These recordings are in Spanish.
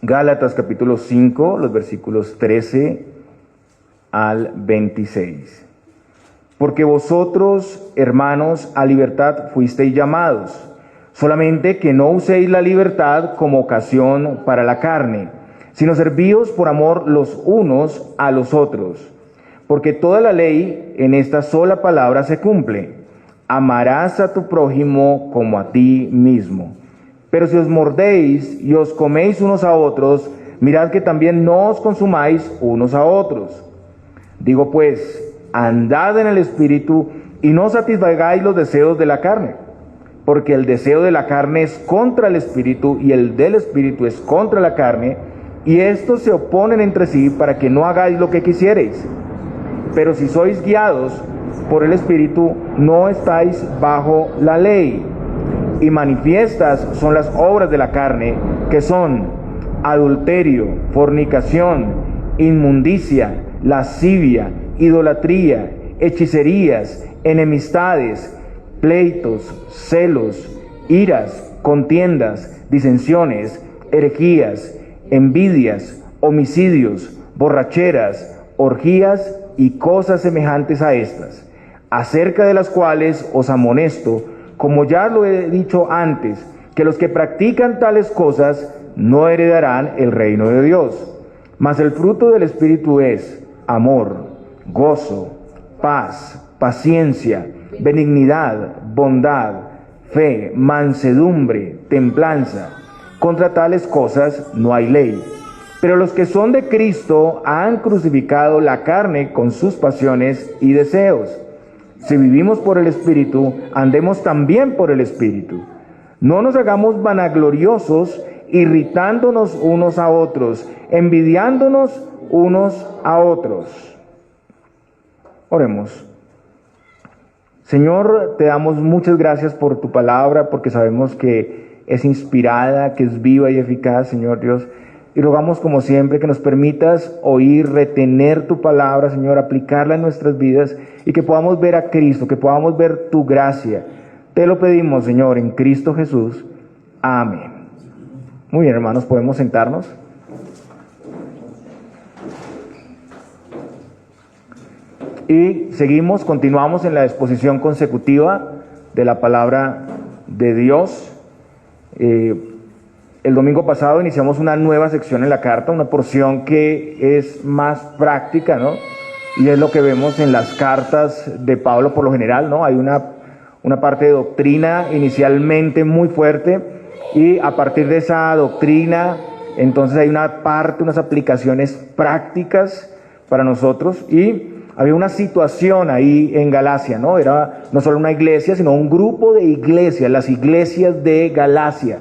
Gálatas capítulo 5, los versículos 13 al 26. Porque vosotros, hermanos, a libertad fuisteis llamados, solamente que no uséis la libertad como ocasión para la carne, sino servíos por amor los unos a los otros. Porque toda la ley en esta sola palabra se cumple: amarás a tu prójimo como a ti mismo. Pero si os mordéis y os coméis unos a otros, mirad que también no os consumáis unos a otros. Digo pues, andad en el Espíritu y no satisfagáis los deseos de la carne, porque el deseo de la carne es contra el Espíritu y el del Espíritu es contra la carne, y estos se oponen entre sí para que no hagáis lo que quisiereis. Pero si sois guiados por el Espíritu, no estáis bajo la ley. Y manifiestas son las obras de la carne, que son adulterio, fornicación, inmundicia, lascivia, idolatría, hechicerías, enemistades, pleitos, celos, iras, contiendas, disensiones, herejías, envidias, homicidios, borracheras, orgías y cosas semejantes a estas, acerca de las cuales os amonesto, como ya lo he dicho antes, que los que practican tales cosas no heredarán el reino de Dios. Mas el fruto del Espíritu es amor, gozo, paz, paciencia, benignidad, bondad, fe, mansedumbre, templanza. Contra tales cosas no hay ley. Pero los que son de Cristo han crucificado la carne con sus pasiones y deseos. Si vivimos por el Espíritu, andemos también por el Espíritu. No nos hagamos vanagloriosos, irritándonos unos a otros, envidiándonos unos a otros. Oremos. Señor, te damos muchas gracias por tu palabra, porque sabemos que es inspirada, que es viva y eficaz, Señor Dios. Y rogamos como siempre que nos permitas oír, retener tu palabra, Señor, aplicarla en nuestras vidas y que podamos ver a Cristo, que podamos ver tu gracia. Te lo pedimos, Señor, en Cristo Jesús. Amén. Muy bien, hermanos, ¿podemos sentarnos? Y continuamos en la exposición consecutiva de la palabra de Dios. El domingo pasado iniciamos una nueva sección en la carta, una porción que es más práctica, ¿no? Y es lo que vemos en las cartas de Pablo por lo general, ¿no? Hay una parte de doctrina inicialmente muy fuerte y a partir de esa doctrina, entonces hay una parte, unas aplicaciones prácticas para nosotros. Y había una situación ahí en Galacia, ¿no? Era no solo una iglesia, sino un grupo de iglesias, las iglesias de Galacia.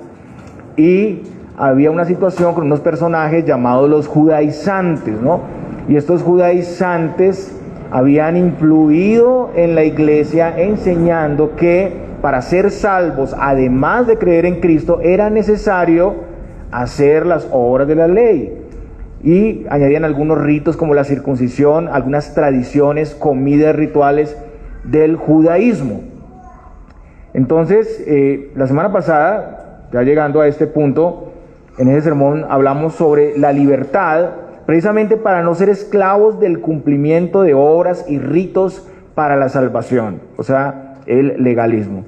Y había una situación con unos personajes llamados los judaizantes, ¿no? Y estos judaizantes habían influido en la iglesia enseñando que para ser salvos, además de creer en Cristo, era necesario hacer las obras de la ley. Y añadían algunos ritos como la circuncisión, algunas tradiciones, comidas rituales del judaísmo. Entonces, la semana pasada, ya llegando a este punto, en ese sermón hablamos sobre la libertad, precisamente para no ser esclavos del cumplimiento de obras y ritos para la salvación, o sea, el legalismo.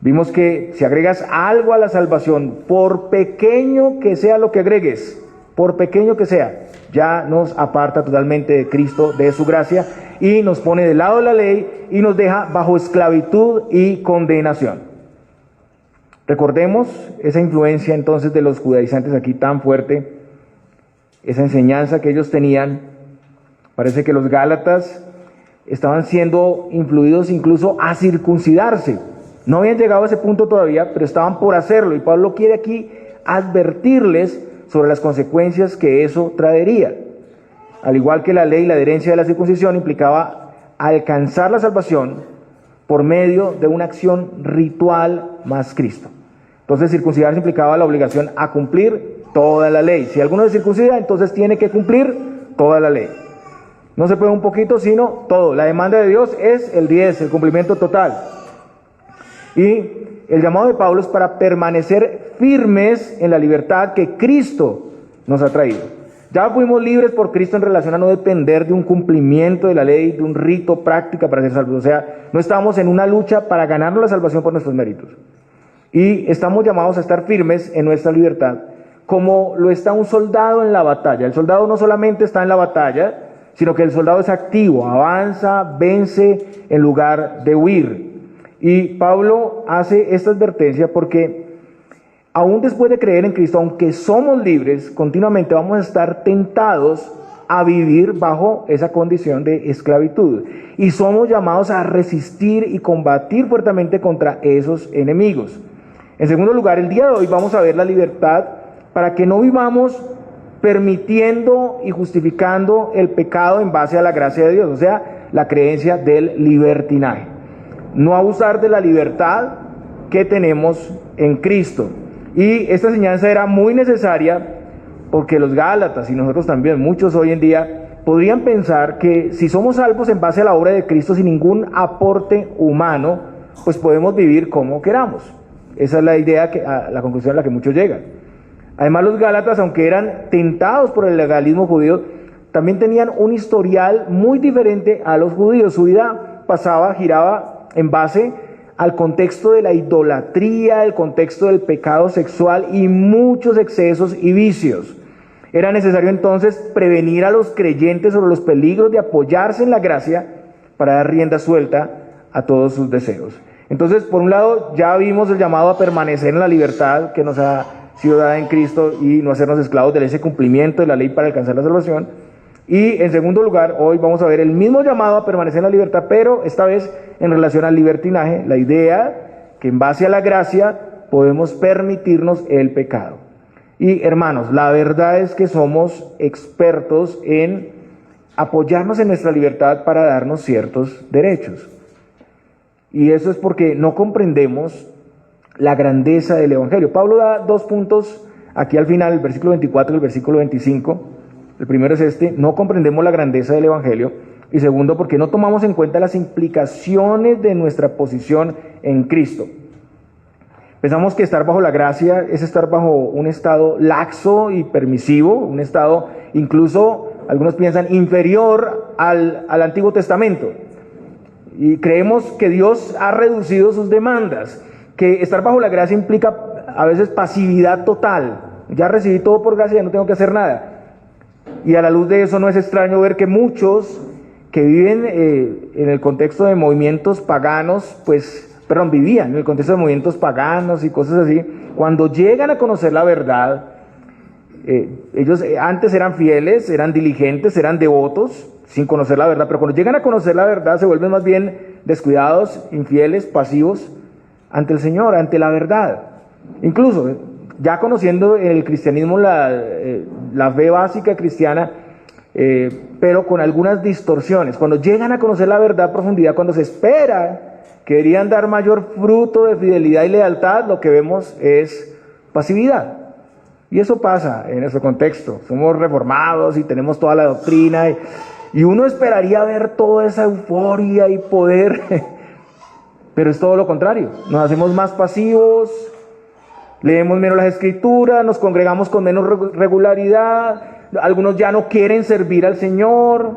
Vimos que si agregas algo a la salvación, por pequeño que sea lo que agregues, por pequeño que sea, ya nos aparta totalmente de Cristo, de su gracia, y nos pone del lado de la ley y nos deja bajo esclavitud y condenación. Recordemos esa influencia entonces de los judaizantes aquí tan fuerte, esa enseñanza que ellos tenían. Parece que los gálatas estaban siendo influidos incluso a circuncidarse. No habían llegado a ese punto todavía, pero estaban por hacerlo. Y Pablo quiere aquí advertirles sobre las consecuencias que eso traería. Al igual que la ley, la adherencia de la circuncisión implicaba alcanzar la salvación por medio de una acción ritual más Cristo. Entonces, circuncidarse implicaba la obligación a cumplir toda la ley. Si alguno se circuncida, entonces tiene que cumplir toda la ley. No se puede un poquito, sino todo. La demanda de Dios es el 10, el cumplimiento total. Y el llamado de Pablo es para permanecer firmes en la libertad que Cristo nos ha traído. Ya fuimos libres por Cristo en relación a no depender de un cumplimiento de la ley, de un rito, práctica para ser salvos. O sea, no estamos en una lucha para ganarnos la salvación por nuestros méritos. Y estamos llamados a estar firmes en nuestra libertad, como lo está un soldado en la batalla. El soldado no solamente está en la batalla, sino que el soldado es activo, avanza, vence en lugar de huir. Y Pablo hace esta advertencia porque aún después de creer en Cristo, aunque somos libres, continuamente vamos a estar tentados a vivir bajo esa condición de esclavitud. Y somos llamados a resistir y combatir fuertemente contra esos enemigos. En segundo lugar, el día de hoy vamos a ver la libertad para que no vivamos permitiendo y justificando el pecado en base a la gracia de Dios, o sea, la creencia del libertinaje. No abusar de la libertad que tenemos en Cristo. Y esta enseñanza era muy necesaria porque los Gálatas y nosotros también, muchos hoy en día, podrían pensar que si somos salvos en base a la obra de Cristo sin ningún aporte humano, pues podemos vivir como queramos. Esa es la idea, la conclusión a la que muchos llegan. Además, los Gálatas, aunque eran tentados por el legalismo judío, también tenían un historial muy diferente a los judíos. Su vida giraba en base al contexto de la idolatría, el contexto del pecado sexual y muchos excesos y vicios. Era necesario entonces prevenir a los creyentes sobre los peligros de apoyarse en la gracia para dar rienda suelta a todos sus deseos. Entonces, por un lado, ya vimos el llamado a permanecer en la libertad que nos ha sido dada en Cristo y no hacernos esclavos de ese cumplimiento de la ley para alcanzar la salvación. Y en segundo lugar, hoy vamos a ver el mismo llamado a permanecer en la libertad, pero esta vez en relación al libertinaje, la idea que en base a la gracia podemos permitirnos el pecado. Y hermanos, la verdad es que somos expertos en apoyarnos en nuestra libertad para darnos ciertos derechos. Y eso es porque no comprendemos la grandeza del Evangelio. Pablo da 2 puntos aquí al final, el versículo 24 y el versículo 25. El primero es este: no comprendemos la grandeza del Evangelio. Y segundo, porque no tomamos en cuenta las implicaciones de nuestra posición en Cristo. Pensamos que estar bajo la gracia es estar bajo un estado laxo y permisivo, un estado incluso, algunos piensan, inferior al Antiguo Testamento. Y creemos que Dios ha reducido sus demandas, que estar bajo la gracia implica a veces pasividad total. Ya recibí todo por gracia, ya no tengo que hacer nada. Y a la luz de eso no es extraño ver que muchos que viven en el contexto de movimientos paganos, vivían en el contexto de movimientos paganos y cosas así, cuando llegan a conocer la verdad, ellos antes eran fieles, eran diligentes, eran devotos, sin conocer la verdad, pero cuando llegan a conocer la verdad se vuelven más bien descuidados, infieles, pasivos ante el Señor, ante la verdad. Incluso, ya conociendo en el cristianismo la fe básica cristiana, pero con algunas distorsiones. Cuando llegan a conocer la verdad a profundidad, cuando se espera que deberían dar mayor fruto de fidelidad y lealtad, lo que vemos es pasividad. Y eso pasa en nuestro contexto. Somos reformados y tenemos toda la doctrina y uno esperaría ver toda esa euforia y poder, pero es todo lo contrario. Nos hacemos más pasivos, leemos menos las escrituras, nos congregamos con menos regularidad, algunos ya no quieren servir al Señor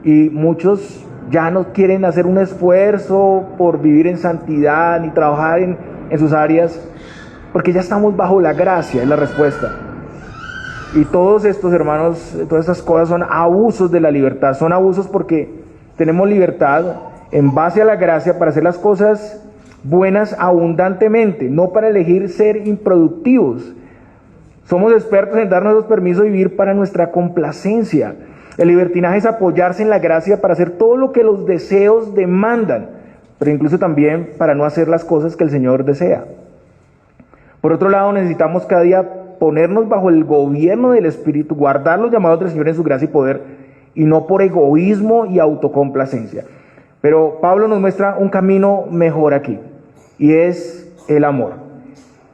y muchos ya no quieren hacer un esfuerzo por vivir en santidad ni trabajar en sus áreas, porque ya estamos bajo la gracia, es la respuesta. Y todos estos, hermanos, todas estas cosas son abusos de la libertad, son abusos porque tenemos libertad en base a la gracia para hacer las cosas buenas abundantemente, no para elegir ser improductivos. Somos expertos en darnos los permisos de vivir para nuestra complacencia. El libertinaje es apoyarse en la gracia para hacer todo lo que los deseos demandan, pero incluso también para no hacer las cosas que el Señor desea. Por otro lado, necesitamos cada día ponernos bajo el gobierno del Espíritu, guardar los llamados del Señor en su gracia y poder, y no por egoísmo y autocomplacencia. Pero Pablo nos muestra un camino mejor aquí, y es el amor.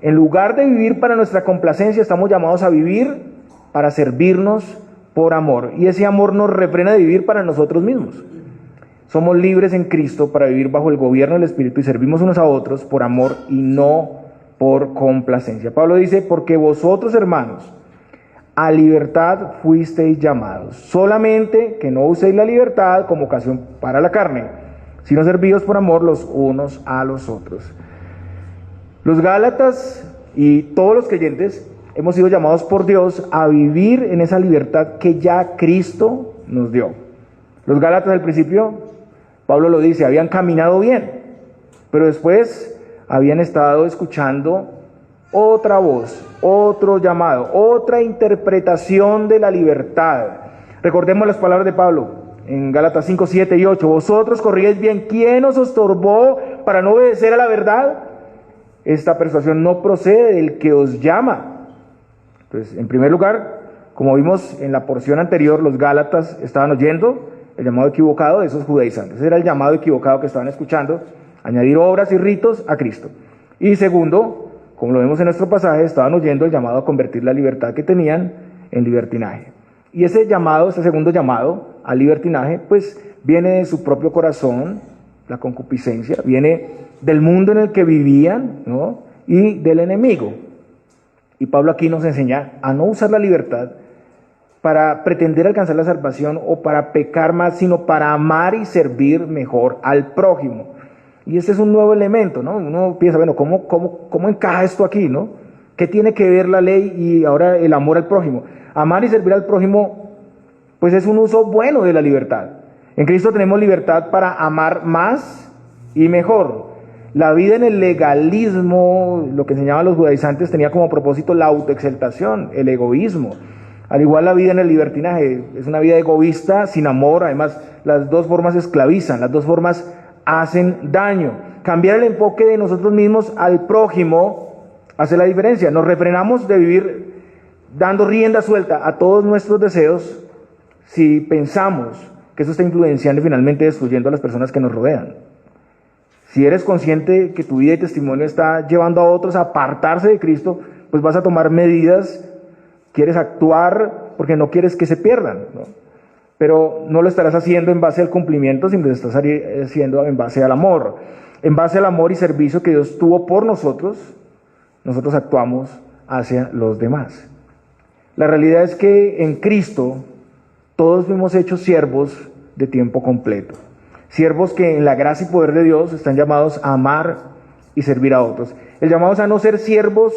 En lugar de vivir para nuestra complacencia, estamos llamados a vivir para servirnos por amor. Y ese amor nos refrena de vivir para nosotros mismos. Somos libres en Cristo para vivir bajo el gobierno del Espíritu y servimos unos a otros por amor y no por complacencia. Pablo dice, porque vosotros, hermanos, a libertad fuisteis llamados, solamente que no uséis la libertad como ocasión para la carne, sino servíos por amor los unos a los otros. Los Gálatas y todos los creyentes hemos sido llamados por Dios a vivir en esa libertad que ya Cristo nos dio. Los Gálatas al principio, Pablo lo dice, habían caminado bien, pero después habían estado escuchando otra voz, otro llamado, otra interpretación de la libertad. Recordemos las palabras de Pablo en Gálatas 5, 7 y 8. Vosotros corríais bien, ¿quién os estorbó para no obedecer a la verdad? Esta persuasión no procede del que os llama. Entonces, en primer lugar, como vimos en la porción anterior, los Gálatas estaban oyendo el llamado equivocado de esos judaizantes. Ese era el llamado equivocado que estaban escuchando, añadir obras y ritos a Cristo. Y segundo, como lo vemos en nuestro pasaje, estaban oyendo el llamado a convertir la libertad que tenían en libertinaje. Y ese llamado, ese segundo llamado al libertinaje, pues viene de su propio corazón, la concupiscencia, viene del mundo en el que vivían, ¿no? Y del enemigo. Y Pablo aquí nos enseña a no usar la libertad para pretender alcanzar la salvación o para pecar más, sino para amar y servir mejor al prójimo. Y este es un nuevo elemento, ¿no? Uno piensa, bueno, ¿cómo encaja esto aquí, no? ¿Qué tiene que ver la ley y ahora el amor al prójimo? Amar y servir al prójimo, pues es un uso bueno de la libertad. En Cristo tenemos libertad para amar más y mejor. La vida en el legalismo, lo que enseñaban los judaizantes, tenía como propósito la autoexaltación, el egoísmo. Al igual la vida en el libertinaje, es una vida egoísta, sin amor. Además, las dos formas esclavizan, las dos formas hacen daño. Cambiar el enfoque de nosotros mismos al prójimo hace la diferencia. Nos refrenamos de vivir dando rienda suelta a todos nuestros deseos si pensamos que eso está influenciando y finalmente destruyendo a las personas que nos rodean. Si eres consciente que tu vida y testimonio está llevando a otros a apartarse de Cristo, pues vas a tomar medidas, quieres actuar porque no quieres que se pierdan, ¿no? Pero no lo estarás haciendo en base al cumplimiento, sino lo estás haciendo en base al amor. En base al amor y servicio que Dios tuvo por nosotros, nosotros actuamos hacia los demás. La realidad es que en Cristo todos fuimos hechos siervos de tiempo completo. Siervos que en la gracia y poder de Dios están llamados a amar y servir a otros. El llamado es a no ser siervos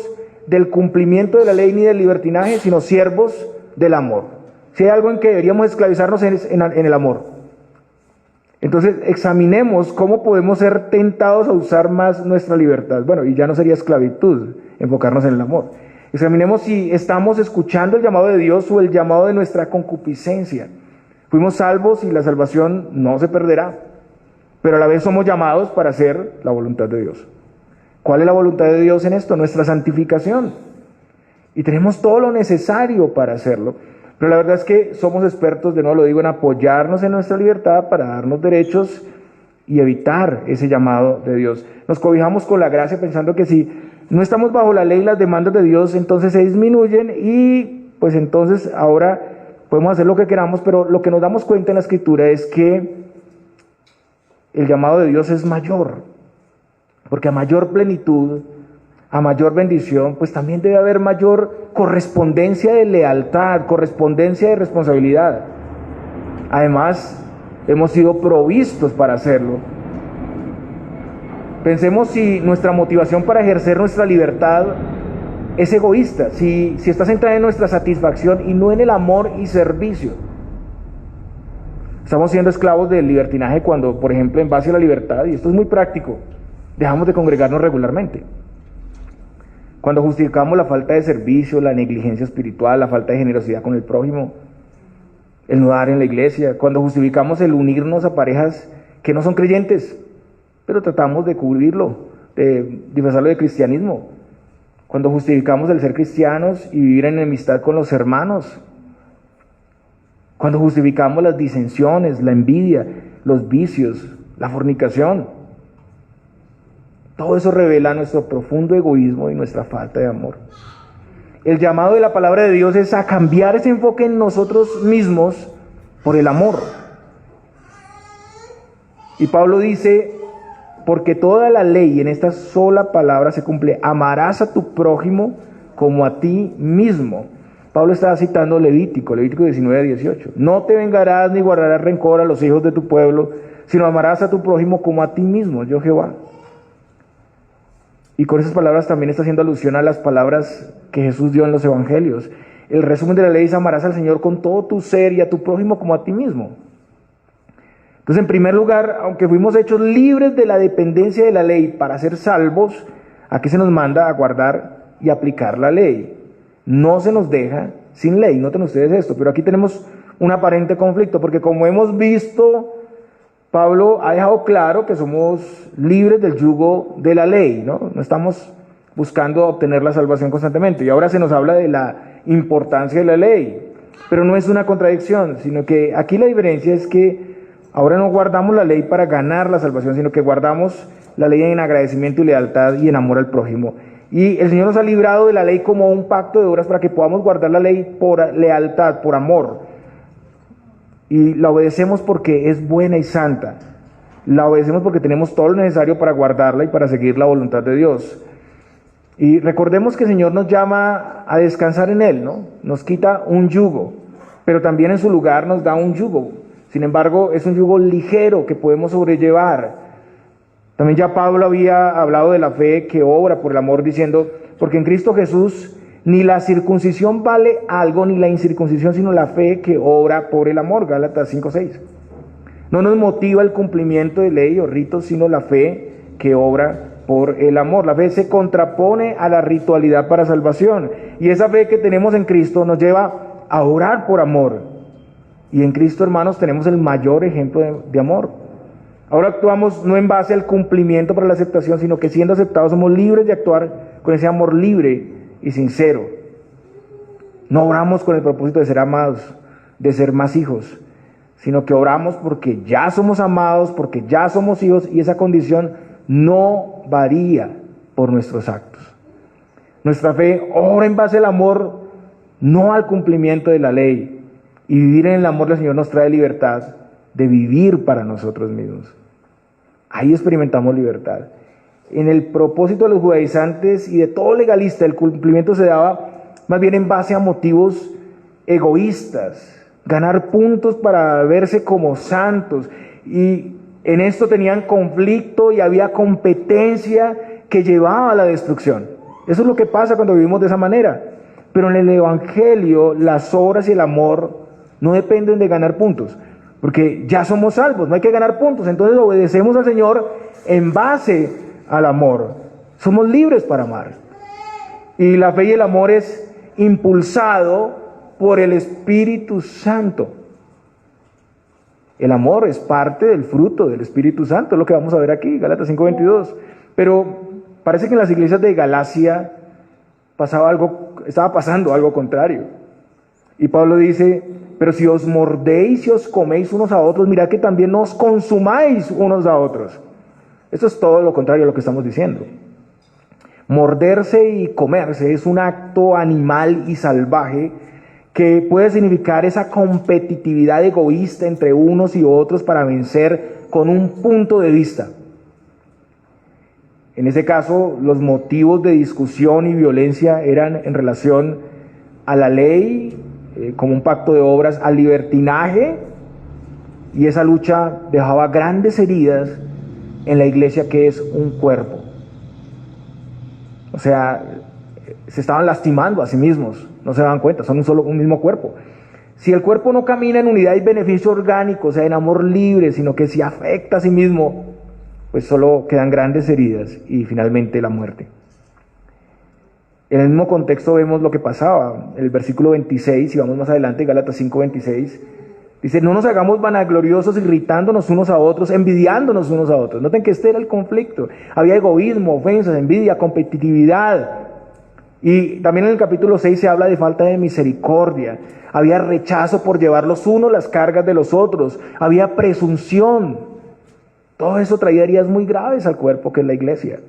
del cumplimiento de la ley ni del libertinaje, sino siervos del amor. Si hay algo en que deberíamos esclavizarnos es en el amor. Entonces examinemos cómo podemos ser tentados a usar más nuestra libertad. Bueno, y ya no sería esclavitud, enfocarnos en el amor. Examinemos si estamos escuchando el llamado de Dios o el llamado de nuestra concupiscencia. Fuimos salvos y la salvación no se perderá, pero a la vez somos llamados para hacer la voluntad de Dios. ¿Cuál es la voluntad de Dios en esto? Nuestra santificación. Y tenemos todo lo necesario para hacerlo. Pero la verdad es que somos expertos, de nuevo lo digo, en apoyarnos en nuestra libertad para darnos derechos y evitar ese llamado de Dios. Nos cobijamos con la gracia pensando que si no estamos bajo la ley y las demandas de Dios, entonces se disminuyen y pues entonces ahora podemos hacer lo que queramos, pero lo que nos damos cuenta en la Escritura es que el llamado de Dios es mayor, porque a mayor plenitud, a mayor bendición, pues también debe haber mayor correspondencia de lealtad, correspondencia de responsabilidad. Además, hemos sido provistos para hacerlo. Pensemos si nuestra motivación para ejercer nuestra libertad es egoísta, si está centrada en nuestra satisfacción y no en el amor y servicio. Estamos siendo esclavos del libertinaje cuando, por ejemplo, en base a la libertad, y esto es muy práctico, dejamos de congregarnos regularmente. Cuando justificamos la falta de servicio, la negligencia espiritual, la falta de generosidad con el prójimo, el no dar en la iglesia, cuando justificamos el unirnos a parejas que no son creyentes, pero tratamos de cubrirlo, de disfrazarlo de cristianismo, cuando justificamos el ser cristianos y vivir en enemistad con los hermanos, cuando justificamos las disensiones, la envidia, los vicios, la fornicación. Todo eso revela nuestro profundo egoísmo y nuestra falta de amor. El llamado de la palabra de Dios es a cambiar ese enfoque en nosotros mismos por el amor. Y Pablo dice, porque toda la ley en esta sola palabra se cumple: amarás a tu prójimo como a ti mismo. Pablo estaba citando Levítico 19:18. No te vengarás ni guardarás rencor a los hijos de tu pueblo, sino amarás a tu prójimo como a ti mismo, yo Jehová. Y con esas palabras también está haciendo alusión a las palabras que Jesús dio en los evangelios. El resumen de la ley es: amarás al Señor con todo tu ser y a tu prójimo como a ti mismo. Entonces, en primer lugar, aunque fuimos hechos libres de la dependencia de la ley para ser salvos, aquí se nos manda a guardar y aplicar la ley. No se nos deja sin ley. Noten ustedes esto, pero aquí tenemos un aparente conflicto, porque como hemos visto, Pablo ha dejado claro que somos libres del yugo de la ley, ¿no? No estamos buscando obtener la salvación constantemente. Y ahora se nos habla de la importancia de la ley, pero no es una contradicción, sino que aquí la diferencia es que ahora no guardamos la ley para ganar la salvación, sino que guardamos la ley en agradecimiento y lealtad y en amor al prójimo. Y el Señor nos ha librado de la ley como un pacto de obras para que podamos guardar la ley por lealtad, por amor. Y la obedecemos porque es buena y santa. La obedecemos porque tenemos todo lo necesario para guardarla y para seguir la voluntad de Dios. Y recordemos que el Señor nos llama a descansar en Él, ¿no? Nos quita un yugo, pero también en su lugar nos da un yugo. Sin embargo, es un yugo ligero que podemos sobrellevar. También ya Pablo había hablado de la fe que obra por el amor, diciendo: porque en Cristo Jesús ni la circuncisión vale algo, ni la incircuncisión, sino la fe que obra por el amor. Gálatas 5:6. No nos motiva el cumplimiento de ley o ritos, sino la fe que obra por el amor. La fe se contrapone a la ritualidad para salvación. Y esa fe que tenemos en Cristo nos lleva a orar por amor. Y en Cristo, hermanos, tenemos el mayor ejemplo de amor. Ahora actuamos no en base al cumplimiento para la aceptación, sino que siendo aceptados somos libres de actuar con ese amor libre y sincero. No oramos con el propósito de ser amados, de ser más hijos, sino que oramos porque ya somos amados, porque ya somos hijos, y esa condición no varía por nuestros actos. Nuestra fe ora en base al amor, no al cumplimiento de la ley. Y vivir en el amor del Señor nos trae libertad de vivir para nosotros mismos. Ahí experimentamos libertad. En el propósito de los judaizantes y de todo legalista, el cumplimiento se daba más bien en base a motivos egoístas, ganar puntos para verse como santos. Y en esto tenían conflicto y había competencia que llevaba a la destrucción. Eso es lo que pasa cuando vivimos de esa manera. Pero en el Evangelio, las obras y el amor no dependen de ganar puntos, porque ya somos salvos, no hay que ganar puntos. Entonces obedecemos al Señor en base al amor. Somos libres para amar. Y la fe y el amor es impulsado por el Espíritu Santo. El amor es parte del fruto del Espíritu Santo, es lo que vamos a ver aquí, Gálatas 5:22. Pero parece que en las iglesias de Galacia estaba pasando algo contrario. Y Pablo dice: pero si os mordéis y os coméis unos a otros, mirad que también no os consumáis unos a otros. Esto es todo lo contrario a lo que estamos diciendo. Morderse y comerse es un acto animal y salvaje que puede significar esa competitividad egoísta entre unos y otros para vencer con un punto de vista. En ese caso, los motivos de discusión y violencia eran en relación a la ley, como un pacto de obras, al libertinaje, y esa lucha dejaba grandes heridas en la iglesia, que es un cuerpo. O sea, se estaban lastimando a sí mismos, no se daban cuenta, son un mismo cuerpo. Si el cuerpo no camina en unidad y beneficio orgánico, o sea, en amor libre, sino que se afecta a sí mismo, pues solo quedan grandes heridas y finalmente la muerte. En el mismo contexto vemos lo que pasaba. El versículo 26, y vamos más adelante, Gálatas 5:26, dice: no nos hagamos vanagloriosos, irritándonos unos a otros, envidiándonos unos a otros. Noten que este era el conflicto. Había egoísmo, ofensas, envidia, competitividad. Y también en el capítulo 6 se habla de falta de misericordia. Había rechazo por llevar los unos las cargas de los otros. Había presunción. Todo eso traía heridas muy graves al cuerpo que es la iglesia.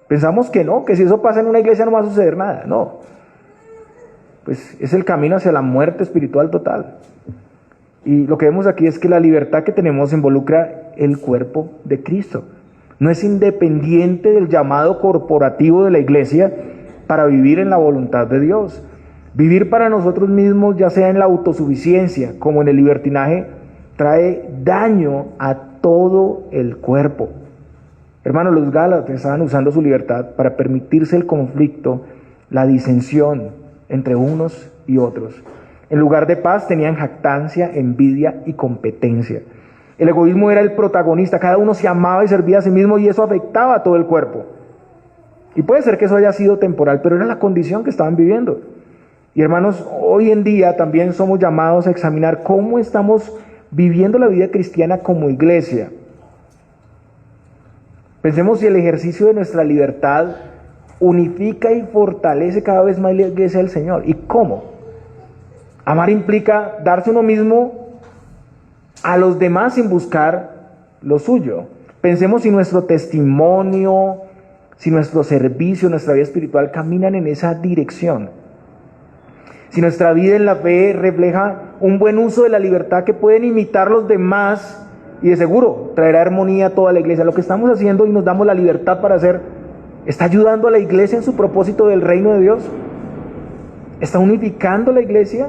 Pensamos que no, que si eso pasa en una iglesia no va a suceder nada. No. Pues es el camino hacia la muerte espiritual total. Y lo que vemos aquí es que la libertad que tenemos involucra el cuerpo de Cristo. no es independiente del llamado corporativo de la iglesia para vivir en la voluntad de Dios. Vivir para nosotros mismos, ya sea en la autosuficiencia como en el libertinaje, trae daño a todo el cuerpo. Hermanos, los Gálatas estaban usando su libertad para permitirse el conflicto, la disensión entre unos y otros. En lugar de paz tenían jactancia, envidia y competencia. El egoísmo era el protagonista, cada uno se amaba y servía a sí mismo y eso afectaba a todo el cuerpo. Y puede ser que eso haya sido temporal, pero era la condición que estaban viviendo. Y hermanos, hoy en día también somos llamados a examinar cómo estamos viviendo la vida cristiana como iglesia. Pensemos si el ejercicio de nuestra libertad unifica y fortalece cada vez más la iglesia del Señor. ¿Y cómo? Amar implica darse uno mismo a los demás sin buscar lo suyo. Pensemos si nuestro testimonio, si nuestro servicio, nuestra vida espiritual caminan en esa dirección. Si nuestra vida en la fe refleja un buen uso de la libertad que pueden imitar los demás y de seguro traerá armonía a toda la iglesia. Lo que estamos haciendo y nos damos la libertad para hacer, ¿está ayudando a la iglesia en su propósito del reino de Dios? ¿Está unificando la iglesia?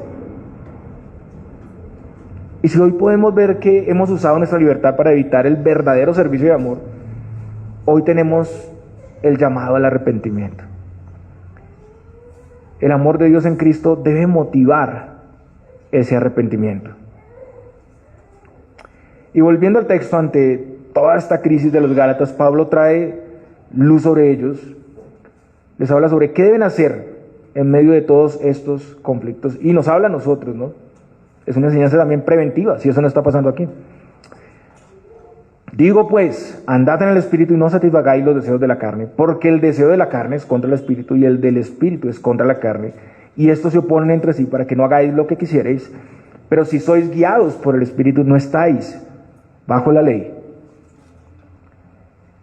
Y si hoy podemos ver que hemos usado nuestra libertad para evitar el verdadero servicio de amor, hoy tenemos el llamado al arrepentimiento. El amor de Dios en Cristo debe motivar ese arrepentimiento. Y volviendo al texto, ante toda esta crisis de los Gálatas, Pablo trae luz sobre ellos, les habla sobre qué deben hacer en medio de todos estos conflictos, y nos habla a nosotros, ¿no? Es una enseñanza también preventiva, si eso no está pasando aquí. Digo pues, andad en el Espíritu y no satisfagáis los deseos de la carne, porque el deseo de la carne es contra el Espíritu y el del Espíritu es contra la carne, y estos se oponen entre sí para que no hagáis lo que quisierais, pero si sois guiados por el Espíritu no estáis bajo la ley.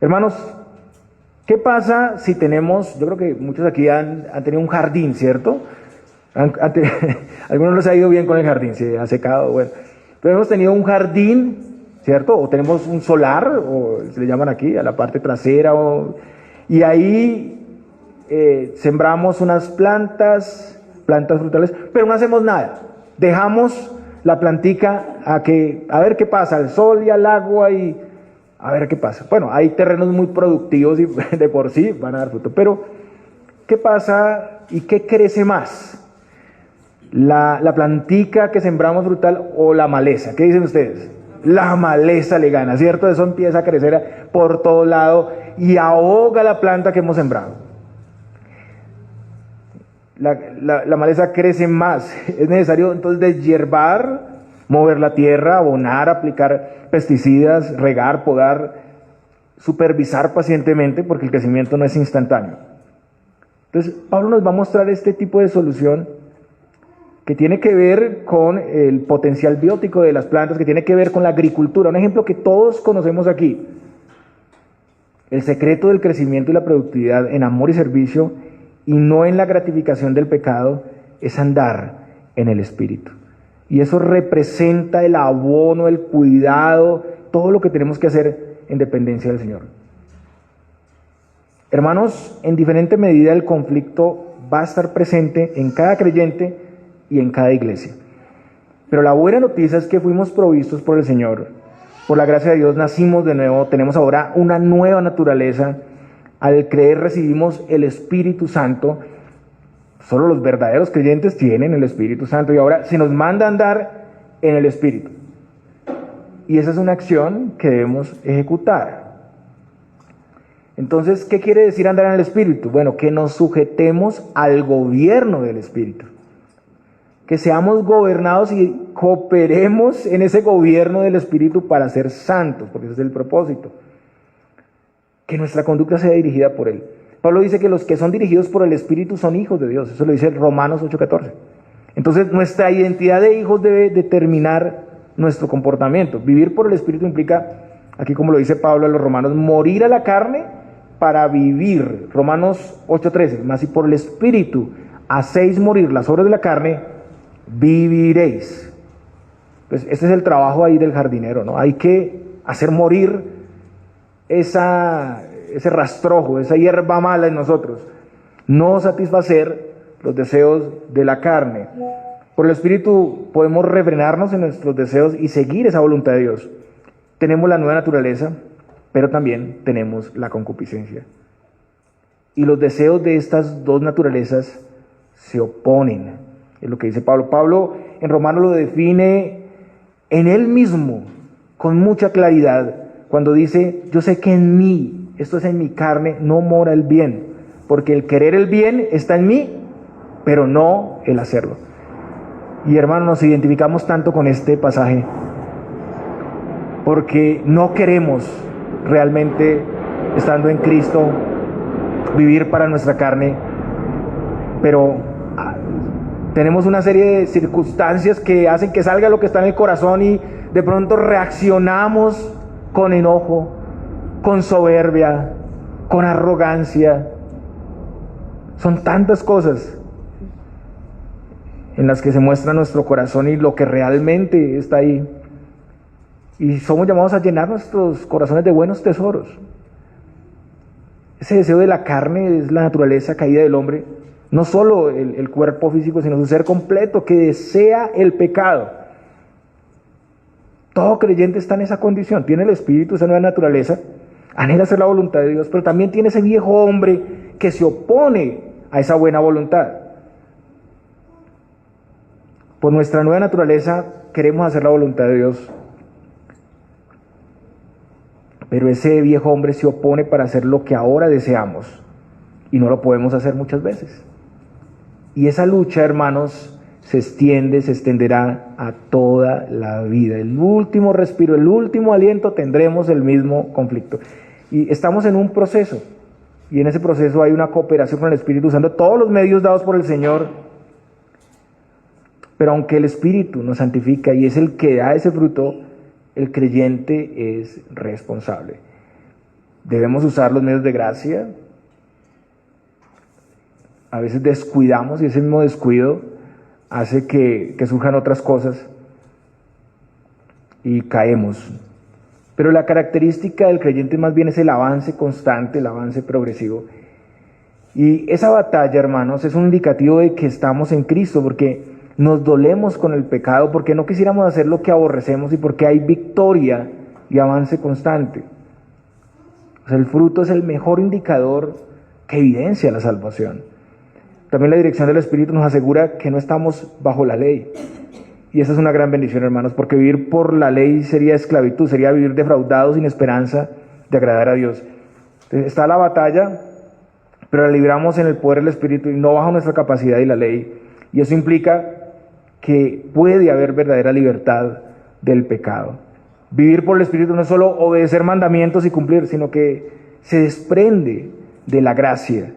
Hermanos, ¿qué pasa si tenemos, yo creo que muchos aquí han tenido un jardín, ¿cierto? Algunos les ha ido bien con el jardín, se ha secado, bueno. Pero hemos tenido un jardín, ¿cierto? O tenemos un solar, o se le llaman aquí, a la parte trasera, y ahí sembramos unas plantas frutales, pero no hacemos nada. Dejamos la plantica a ver qué pasa, al sol y al agua y a ver qué pasa. Bueno, hay terrenos muy productivos y de por sí van a dar fruto, pero ¿qué pasa y qué crece más? La plantica que sembramos frutal o la maleza. ¿Qué dicen ustedes? La maleza le gana, ¿cierto? Eso empieza a crecer por todo lado y ahoga la planta que hemos sembrado. La maleza crece más. Es necesario entonces deshiervar, mover la tierra, abonar, aplicar pesticidas, regar, podar, supervisar pacientemente porque el crecimiento no es instantáneo. Entonces Pablo nos va a mostrar este tipo de solución que tiene que ver con el potencial biótico de las plantas, que tiene que ver con la agricultura. Un ejemplo que todos conocemos aquí. El secreto del crecimiento y la productividad en amor y servicio y no en la gratificación del pecado es andar en el Espíritu. Y eso representa el abono, el cuidado, todo lo que tenemos que hacer en dependencia del Señor. Hermanos, en diferente medida el conflicto va a estar presente en cada creyente y en cada iglesia. Pero la buena noticia es que fuimos provistos por el Señor. Por la gracia de Dios nacimos de nuevo, tenemos ahora una nueva naturaleza. Al creer recibimos el Espíritu Santo. Solo los verdaderos creyentes tienen el Espíritu Santo y ahora se nos manda a andar en el Espíritu. Y esa es una acción que debemos ejecutar. Entonces, ¿qué quiere decir andar en el Espíritu? Bueno, que nos sujetemos al gobierno del Espíritu. Que seamos gobernados y cooperemos en ese gobierno del Espíritu para ser santos, porque ese es el propósito. Que nuestra conducta sea dirigida por Él. Pablo dice que los que son dirigidos por el Espíritu son hijos de Dios. Eso lo dice Romanos 8:14. Entonces, nuestra identidad de hijos debe determinar nuestro comportamiento. Vivir por el Espíritu implica, aquí como lo dice Pablo a los romanos, morir a la carne para vivir. Romanos 8:13. Más si por el Espíritu hacéis morir las obras de la carne, viviréis. Pues este es el trabajo ahí del jardinero, ¿no? Hay que hacer morir ese rastrojo, esa hierba mala en nosotros, no satisfacer los deseos de la carne. Por el Espíritu podemos refrenarnos en nuestros deseos y seguir esa voluntad de Dios. Tenemos la nueva naturaleza, pero también tenemos la concupiscencia. Y los deseos de estas dos naturalezas se oponen. Es lo que dice Pablo. Pablo en Romanos lo define en él mismo con mucha claridad cuando dice: yo sé que en mí, esto es en mi carne, no mora el bien, porque el querer el bien está en mí, pero no el hacerlo. Y hermanos, nos identificamos tanto con este pasaje porque no queremos realmente, estando en Cristo, vivir para nuestra carne, pero tenemos una serie de circunstancias que hacen que salga lo que está en el corazón y de pronto reaccionamos con enojo, con soberbia, con arrogancia. Son tantas cosas en las que se muestra nuestro corazón y lo que realmente está ahí. Y somos llamados a llenar nuestros corazones de buenos tesoros. Ese deseo de la carne es la naturaleza caída del hombre, no solo el cuerpo físico, sino su ser completo, que desea el pecado. Todo creyente está en esa condición, tiene el Espíritu, esa nueva naturaleza, anhela hacer la voluntad de Dios, pero también tiene ese viejo hombre que se opone a esa buena voluntad. Por nuestra nueva naturaleza queremos hacer la voluntad de Dios, pero ese viejo hombre se opone para hacer lo que ahora deseamos y no lo podemos hacer muchas veces. Y esa lucha, hermanos, se extenderá a toda la vida. El último respiro, el último aliento, tendremos el mismo conflicto. Y estamos en un proceso, y en ese proceso hay una cooperación con el Espíritu, usando todos los medios dados por el Señor. Pero aunque el Espíritu nos santifica y es el que da ese fruto, el creyente es responsable. Debemos usar los medios de gracia. A veces descuidamos y ese mismo descuido hace que surjan otras cosas y caemos. Pero la característica del creyente más bien es el avance constante, el avance progresivo. Y esa batalla, hermanos, es un indicativo de que estamos en Cristo, porque nos dolemos con el pecado, porque no quisiéramos hacer lo que aborrecemos y porque hay victoria y avance constante. O sea, el fruto es el mejor indicador que evidencia la salvación. También la dirección del Espíritu nos asegura que no estamos bajo la ley. Y esa es una gran bendición, hermanos, porque vivir por la ley sería esclavitud, sería vivir defraudados sin esperanza de agradar a Dios. Entonces, está la batalla, pero la libramos en el poder del Espíritu y no bajo nuestra capacidad y la ley. Y eso implica que puede haber verdadera libertad del pecado. Vivir por el Espíritu no es solo obedecer mandamientos y cumplir, sino que se desprende de la gracia.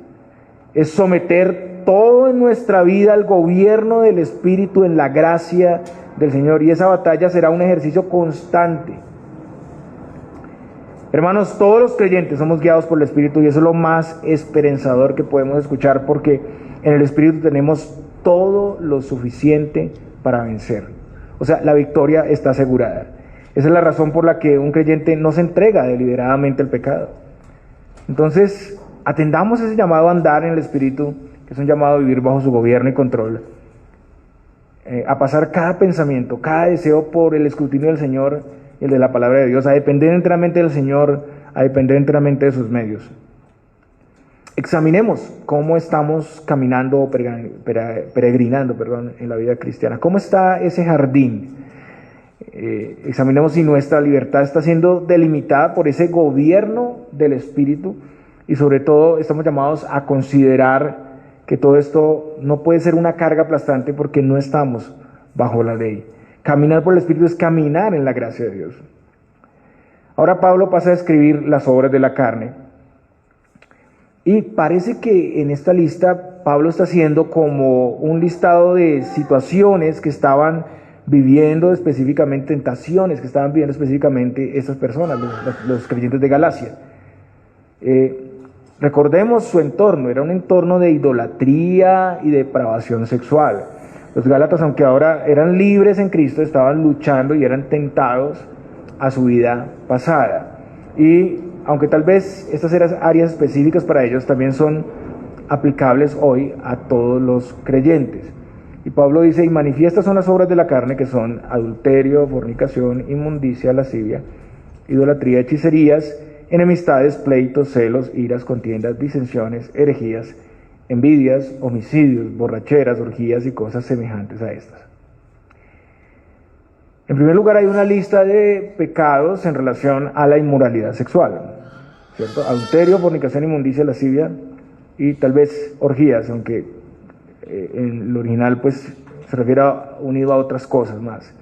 Es someter todo en nuestra vida al gobierno del Espíritu, en la gracia del Señor. Y esa batalla será un ejercicio constante. Hermanos, todos los creyentes somos guiados por el Espíritu y eso es lo más esperanzador que podemos escuchar, porque en el Espíritu tenemos todo lo suficiente para vencer. O sea, la victoria está asegurada. Esa es la razón por la que un creyente no se entrega deliberadamente al pecado. Entonces, atendamos ese llamado a andar en el Espíritu, que es un llamado a vivir bajo su gobierno y control, a pasar cada pensamiento, cada deseo por el escrutinio del Señor, el de la palabra de Dios, a depender enteramente del Señor, a depender enteramente de sus medios. Examinemos cómo estamos caminando o peregrinando en la vida cristiana. ¿Cómo está ese jardín? Examinemos si nuestra libertad está siendo delimitada por ese gobierno del Espíritu, y sobre todo estamos llamados a considerar que todo esto no puede ser una carga aplastante porque no estamos bajo la ley. Caminar por el Espíritu es caminar en la gracia de Dios. Ahora Pablo pasa a describir las obras de la carne. Y parece que en esta lista Pablo está haciendo como un listado de situaciones que estaban viviendo específicamente, tentaciones que estaban viviendo específicamente estas personas, los creyentes de Galacia. Recordemos su entorno, era un entorno de idolatría y depravación sexual. Los gálatas, aunque ahora eran libres en Cristo, estaban luchando y eran tentados a su vida pasada. Y aunque tal vez estas eran áreas específicas para ellos, también son aplicables hoy a todos los creyentes. Y Pablo dice, y manifiestas son las obras de la carne, que son adulterio, fornicación, inmundicia, lascivia, idolatría, hechicerías, enemistades, pleitos, celos, iras, contiendas, disensiones, herejías, envidias, homicidios, borracheras, orgías y cosas semejantes a estas. En primer lugar, hay una lista de pecados en relación a la inmoralidad sexual, ¿cierto? Adulterio, fornicación, inmundicia, lascivia y tal vez orgías, aunque en el original pues se refiere unido a otras cosas más.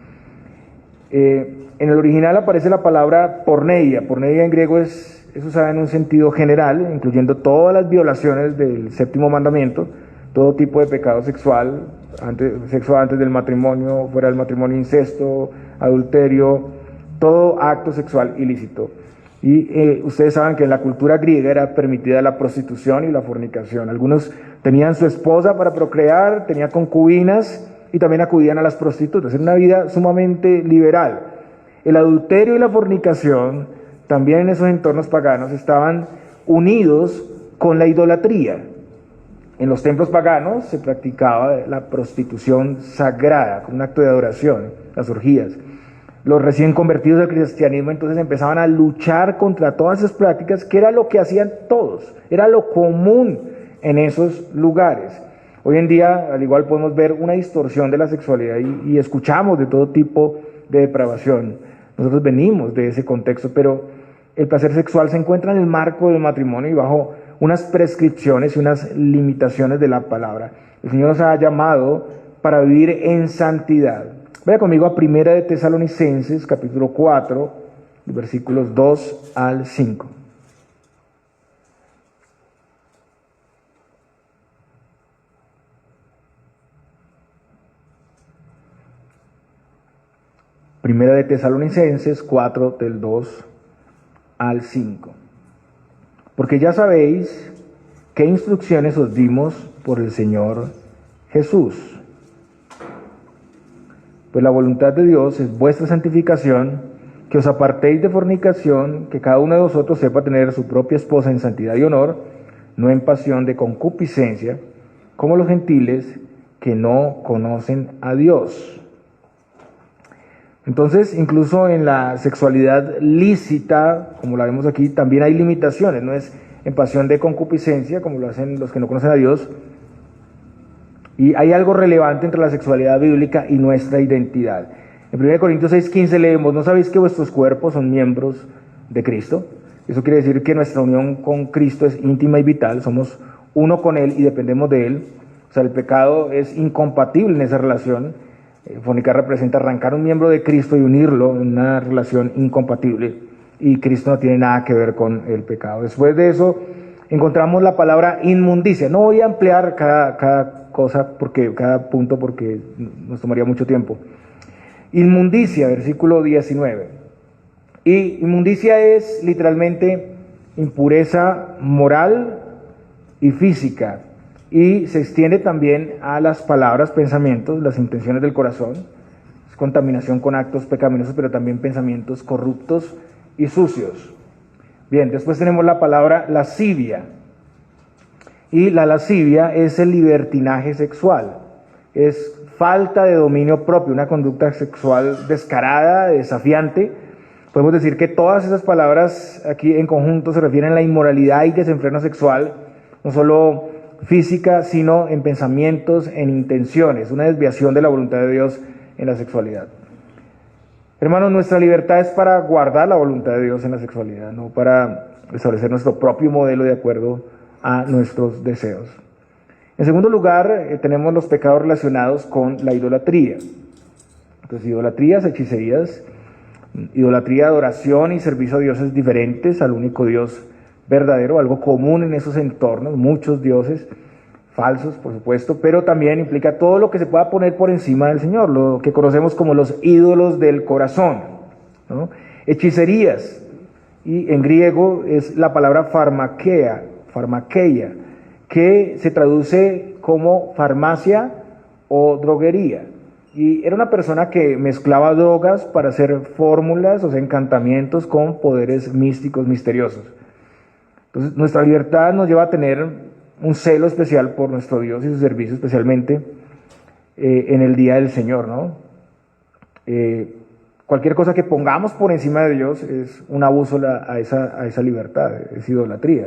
En el original aparece la palabra porneia. Porneia en griego es usada en un sentido general, incluyendo todas las violaciones del séptimo mandamiento, todo tipo de pecado sexual, sexo antes del matrimonio, fuera del matrimonio, incesto, adulterio, todo acto sexual ilícito. Y ustedes saben que en la cultura griega era permitida la prostitución y la fornicación. Algunos tenían su esposa para procrear, tenían concubinas y también acudían a las prostitutas. Era una vida sumamente liberal. El adulterio y la fornicación, también en esos entornos paganos, estaban unidos con la idolatría. En los templos paganos se practicaba la prostitución sagrada, como un acto de adoración, las orgías. Los recién convertidos al cristianismo entonces empezaban a luchar contra todas esas prácticas, que era lo que hacían todos, era lo común en esos lugares. Hoy en día, al igual, podemos ver una distorsión de la sexualidad y escuchamos de todo tipo de depravación. Nosotros venimos de ese contexto, pero el placer sexual se encuentra en el marco del matrimonio y bajo unas prescripciones y unas limitaciones de la palabra. El Señor nos ha llamado para vivir en santidad. Vaya conmigo a 1 de Tesalonicenses, capítulo 4, versículos 2 al 5. Primera de Tesalonicenses 4, del 2 al 5. Porque ya sabéis qué instrucciones os dimos por el Señor Jesús. Pues la voluntad de Dios es vuestra santificación, que os apartéis de fornicación, que cada uno de vosotros sepa tener su propia esposa en santidad y honor, no en pasión de concupiscencia, como los gentiles que no conocen a Dios. Entonces, incluso en la sexualidad lícita, como la vemos aquí, también hay limitaciones. No es en pasión de concupiscencia, como lo hacen los que no conocen a Dios. Y hay algo relevante entre la sexualidad bíblica y nuestra identidad. En 1 Corintios 6:15 leemos, ¿no sabéis que vuestros cuerpos son miembros de Cristo? Eso quiere decir que nuestra unión con Cristo es íntima y vital, somos uno con Él y dependemos de Él. O sea, el pecado es incompatible en esa relación. Fornicar representa arrancar un miembro de Cristo y unirlo en una relación incompatible. Y Cristo no tiene nada que ver con el pecado. Después de eso encontramos la palabra inmundicia. No voy a ampliar cada cosa, cada punto, porque nos tomaría mucho tiempo. Inmundicia, versículo 19. Y inmundicia es literalmente impureza moral y física. Y se extiende también a las palabras, pensamientos, las intenciones del corazón. Es contaminación con actos pecaminosos, pero también pensamientos corruptos y sucios. Bien, después tenemos la palabra lascivia. Y la lascivia es el libertinaje sexual. Es falta de dominio propio, una conducta sexual descarada, desafiante. Podemos decir que todas esas palabras aquí en conjunto se refieren a la inmoralidad y desenfreno sexual, no solo física, sino en pensamientos, en intenciones, una desviación de la voluntad de Dios en la sexualidad. Hermanos, nuestra libertad es para guardar la voluntad de Dios en la sexualidad, no para establecer nuestro propio modelo de acuerdo a nuestros deseos. En segundo lugar, tenemos los pecados relacionados con la idolatría. Entonces, idolatrías, hechicerías, idolatría, adoración y servicio a dioses diferentes al único Dios verdadero, algo común en esos entornos, muchos dioses falsos, por supuesto, pero también implica todo lo que se pueda poner por encima del Señor, lo que conocemos como los ídolos del corazón, ¿no? Hechicerías, y en griego es la palabra farmakeia, que se traduce como farmacia o droguería. Y era una persona que mezclaba drogas para hacer fórmulas, o sea, encantamientos con poderes místicos, misteriosos. Entonces, nuestra libertad nos lleva a tener un celo especial por nuestro Dios y su servicio, especialmente en el día del Señor, ¿no? Cualquier cosa que pongamos por encima de Dios es un abuso a esa libertad, es idolatría.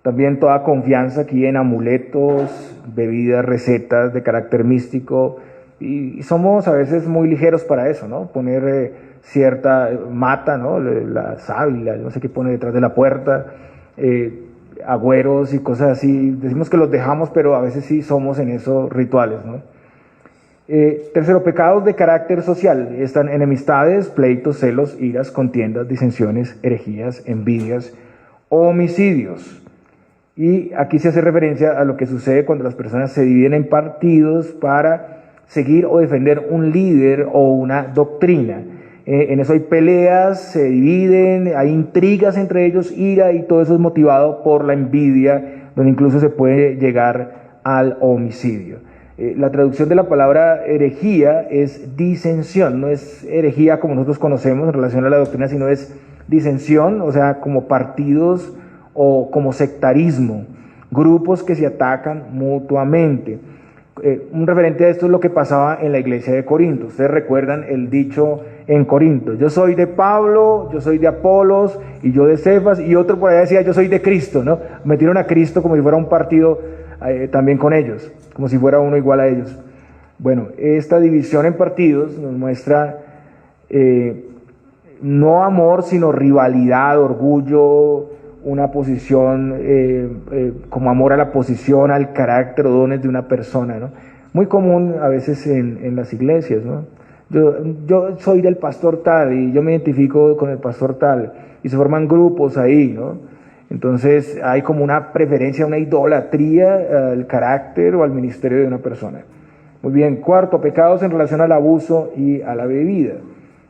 También toda confianza aquí en amuletos, bebidas, recetas de carácter místico, y somos a veces muy ligeros para eso, ¿no? Poner cierta mata, ¿no? La sábila, no sé qué pone detrás de la puerta, agüeros y cosas así. Decimos que los dejamos, pero a veces sí somos en esos rituales, ¿no? Tercero, pecados de carácter social. Están enemistades, pleitos, celos, iras, contiendas, disensiones, herejías, envidias, homicidios. Y aquí se hace referencia a lo que sucede cuando las personas se dividen en partidos para seguir o defender un líder o una doctrina. En eso hay peleas, se dividen, hay intrigas entre ellos, ira, y todo eso es motivado por la envidia, donde incluso se puede llegar al homicidio. La traducción de la palabra herejía es disensión, no es herejía como nosotros conocemos en relación a la doctrina, sino es disensión, o sea, como partidos o como sectarismo, grupos que se atacan mutuamente. Un referente a esto es lo que pasaba en la iglesia de Corinto. Ustedes recuerdan el dicho en Corinto: yo soy de Pablo, yo soy de Apolos, y yo de Cefas, y otro por allá decía yo soy de Cristo, ¿no? Metieron a Cristo como si fuera un partido también con ellos, como si fuera uno igual a ellos. Bueno, esta división en partidos nos muestra no amor, sino rivalidad, orgullo, una posición, como amor a la posición, al carácter o dones de una persona, ¿no? Muy común a veces en las iglesias, ¿no? Yo soy del pastor tal y yo me identifico con el pastor tal, y se forman grupos ahí, ¿no? Entonces hay como una preferencia, una idolatría al carácter o al ministerio de una persona. Muy bien, cuarto, pecados en relación al abuso y a la bebida,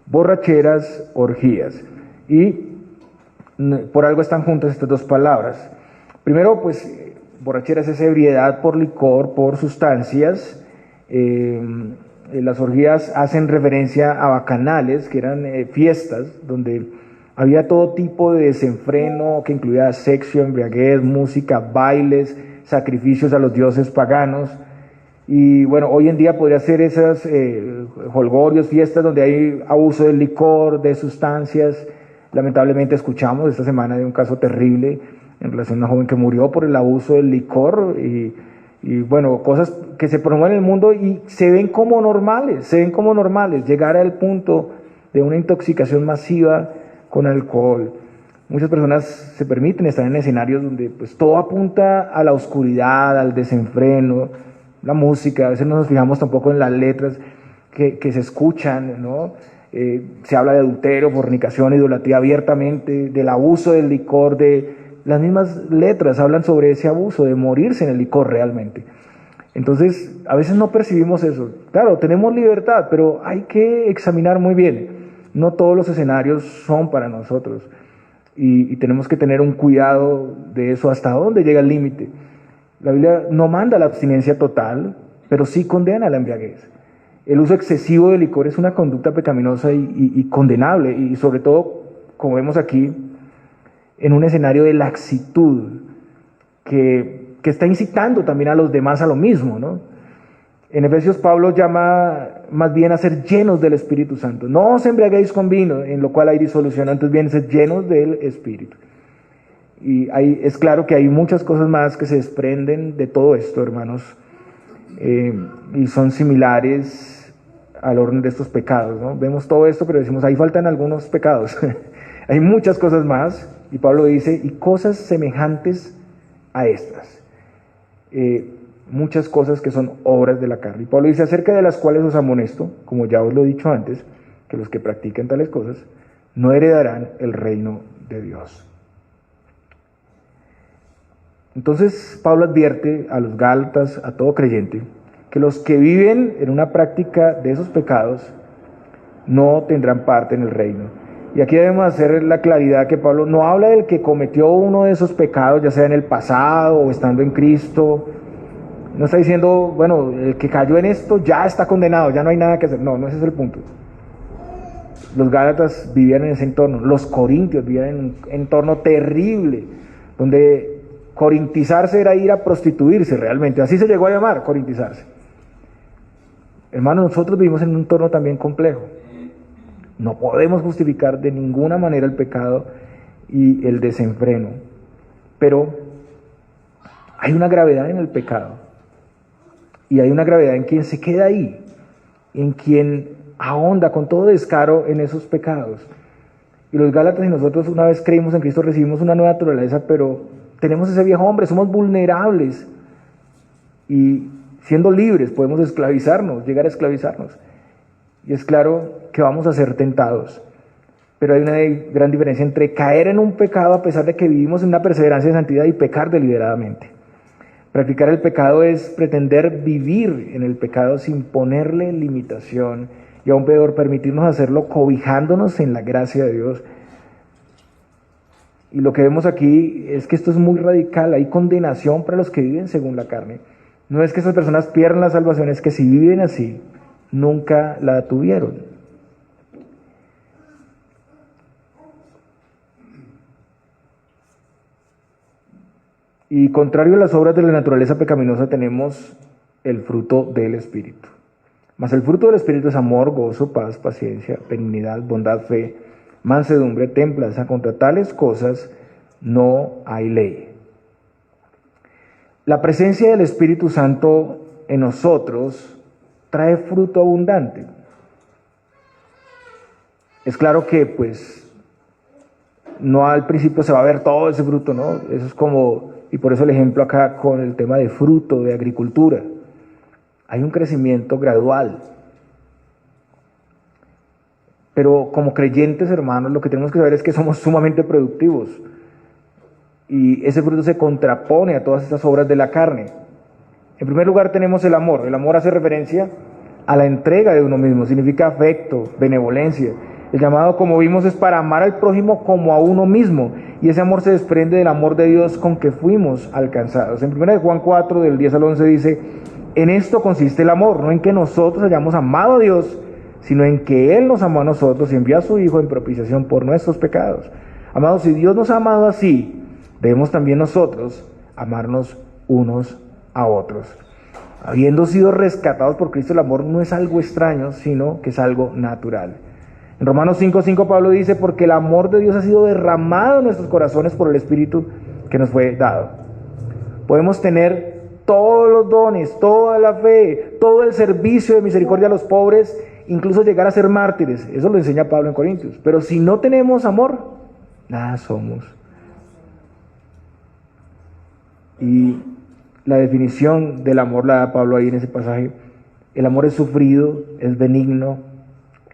borracheras, orgías. Y por algo están juntas estas dos palabras. Primero, pues, borracheras es ebriedad por licor, por sustancias. Las orgías hacen referencia a bacanales, que eran fiestas donde había todo tipo de desenfreno que incluía sexo, embriaguez, música, bailes, sacrificios a los dioses paganos. Y bueno, hoy en día podría ser esas jolgorios, fiestas donde hay abuso del licor, de sustancias. Lamentablemente escuchamos esta semana de un caso terrible en relación a una joven que murió por el abuso del licor y bueno, cosas que se promueven en el mundo y se ven como normales, llegar al punto de una intoxicación masiva con alcohol. Muchas personas se permiten estar en escenarios donde pues todo apunta a la oscuridad, al desenfreno, la música, a veces no nos fijamos tampoco en las letras que se escuchan, ¿no? Se habla de adulterio, fornicación, idolatría abiertamente, del abuso del licor, de las mismas letras hablan sobre ese abuso, de morirse en el licor realmente. Entonces, a veces no percibimos eso. Claro, tenemos libertad, pero hay que examinar muy bien. No todos los escenarios son para nosotros y tenemos que tener un cuidado de eso, hasta dónde llega el límite. La Biblia no manda la abstinencia total, pero sí condena la embriaguez. El uso excesivo de licor es una conducta pecaminosa y condenable, y sobre todo, como vemos aquí, en un escenario de laxitud que está incitando también a los demás a lo mismo, ¿no? En Efesios Pablo llama más bien a ser llenos del Espíritu Santo. No os embriaguéis con vino, en lo cual hay disolución, antes bien ser llenos del Espíritu. Y es claro que hay muchas cosas más que se desprenden de todo esto, hermanos, y son similares al orden de estos pecados, ¿no? Vemos todo esto, pero decimos, ahí faltan algunos pecados. Hay muchas cosas más, y Pablo dice, y cosas semejantes a estas. Muchas cosas que son obras de la carne. Y Pablo dice, acerca de las cuales os amonesto, como ya os lo he dicho antes, que los que practican tales cosas no heredarán el reino de Dios. Entonces Pablo advierte a los gálatas, a todo creyente, que los que viven en una práctica de esos pecados no tendrán parte en el reino. Y aquí debemos hacer la claridad que Pablo no habla del que cometió uno de esos pecados, ya sea en el pasado o estando en Cristo, No está diciendo, bueno, el que cayó en esto ya está condenado, ya no hay nada que hacer. No, no ese es el punto. Los Gálatas vivían en ese entorno, los corintios vivían en un entorno terrible, donde corintizarse era ir a prostituirse realmente, así se llegó a llamar, corintizarse. Hermanos, nosotros vivimos en un entorno también complejo. No podemos justificar de ninguna manera el pecado y el desenfreno, pero hay una gravedad en el pecado, y hay una gravedad en quien se queda ahí, en quien ahonda con todo descaro en esos pecados. Y los Gálatas y nosotros, una vez creímos en Cristo, recibimos una nueva naturaleza, pero tenemos ese viejo hombre, somos vulnerables, y siendo libres podemos esclavizarnos, llegar a esclavizarnos. Y es claro que vamos a ser tentados, pero hay una gran diferencia entre caer en un pecado a pesar de que vivimos en una perseverancia de santidad y pecar deliberadamente. Practicar el pecado es pretender vivir en el pecado sin ponerle limitación, y aún peor, permitirnos hacerlo cobijándonos en la gracia de Dios. Y lo que vemos aquí es que esto es muy radical, hay condenación para los que viven según la carne. No es que esas personas pierdan la salvación, es que si viven así, nunca la tuvieron. Y contrario a las obras de la naturaleza pecaminosa, tenemos el fruto del Espíritu. Mas el fruto del Espíritu es amor, gozo, paz, paciencia, benignidad, bondad, fe, mansedumbre, templanza. Contra tales cosas no hay ley. La presencia del Espíritu Santo en nosotros trae fruto abundante. Es claro que pues no al principio se va a ver todo ese fruto, ¿no? Eso es como, y por eso el ejemplo acá con el tema de fruto, de agricultura. Hay un crecimiento gradual. Pero como creyentes, hermanos, lo que tenemos que saber es que somos sumamente productivos. Y ese fruto se contrapone a todas estas obras de la carne. En primer lugar tenemos el amor. El amor hace referencia a la entrega de uno mismo. Significa afecto, benevolencia. El llamado, como vimos, es para amar al prójimo como a uno mismo. Y ese amor se desprende del amor de Dios con que fuimos alcanzados. En 1 Juan 4, del 10 al 11 dice: en esto consiste el amor, no en que nosotros hayamos amado a Dios, sino en que Él nos amó a nosotros y envió a su Hijo en propiciación por nuestros pecados. Amados, si Dios nos ha amado así, debemos también nosotros amarnos unos a otros. Habiendo sido rescatados por Cristo, el amor no es algo extraño, sino que es algo natural. En Romanos 5:5 Pablo dice: porque el amor de Dios ha sido derramado en nuestros corazones por el Espíritu que nos fue dado. Podemos tener todos los dones, toda la fe, todo el servicio de misericordia a los pobres, incluso llegar a ser mártires. Eso lo enseña Pablo en Corintios. Pero si no tenemos amor, nada somos. Y la definición del amor la da Pablo ahí en ese pasaje. El amor es sufrido, es benigno.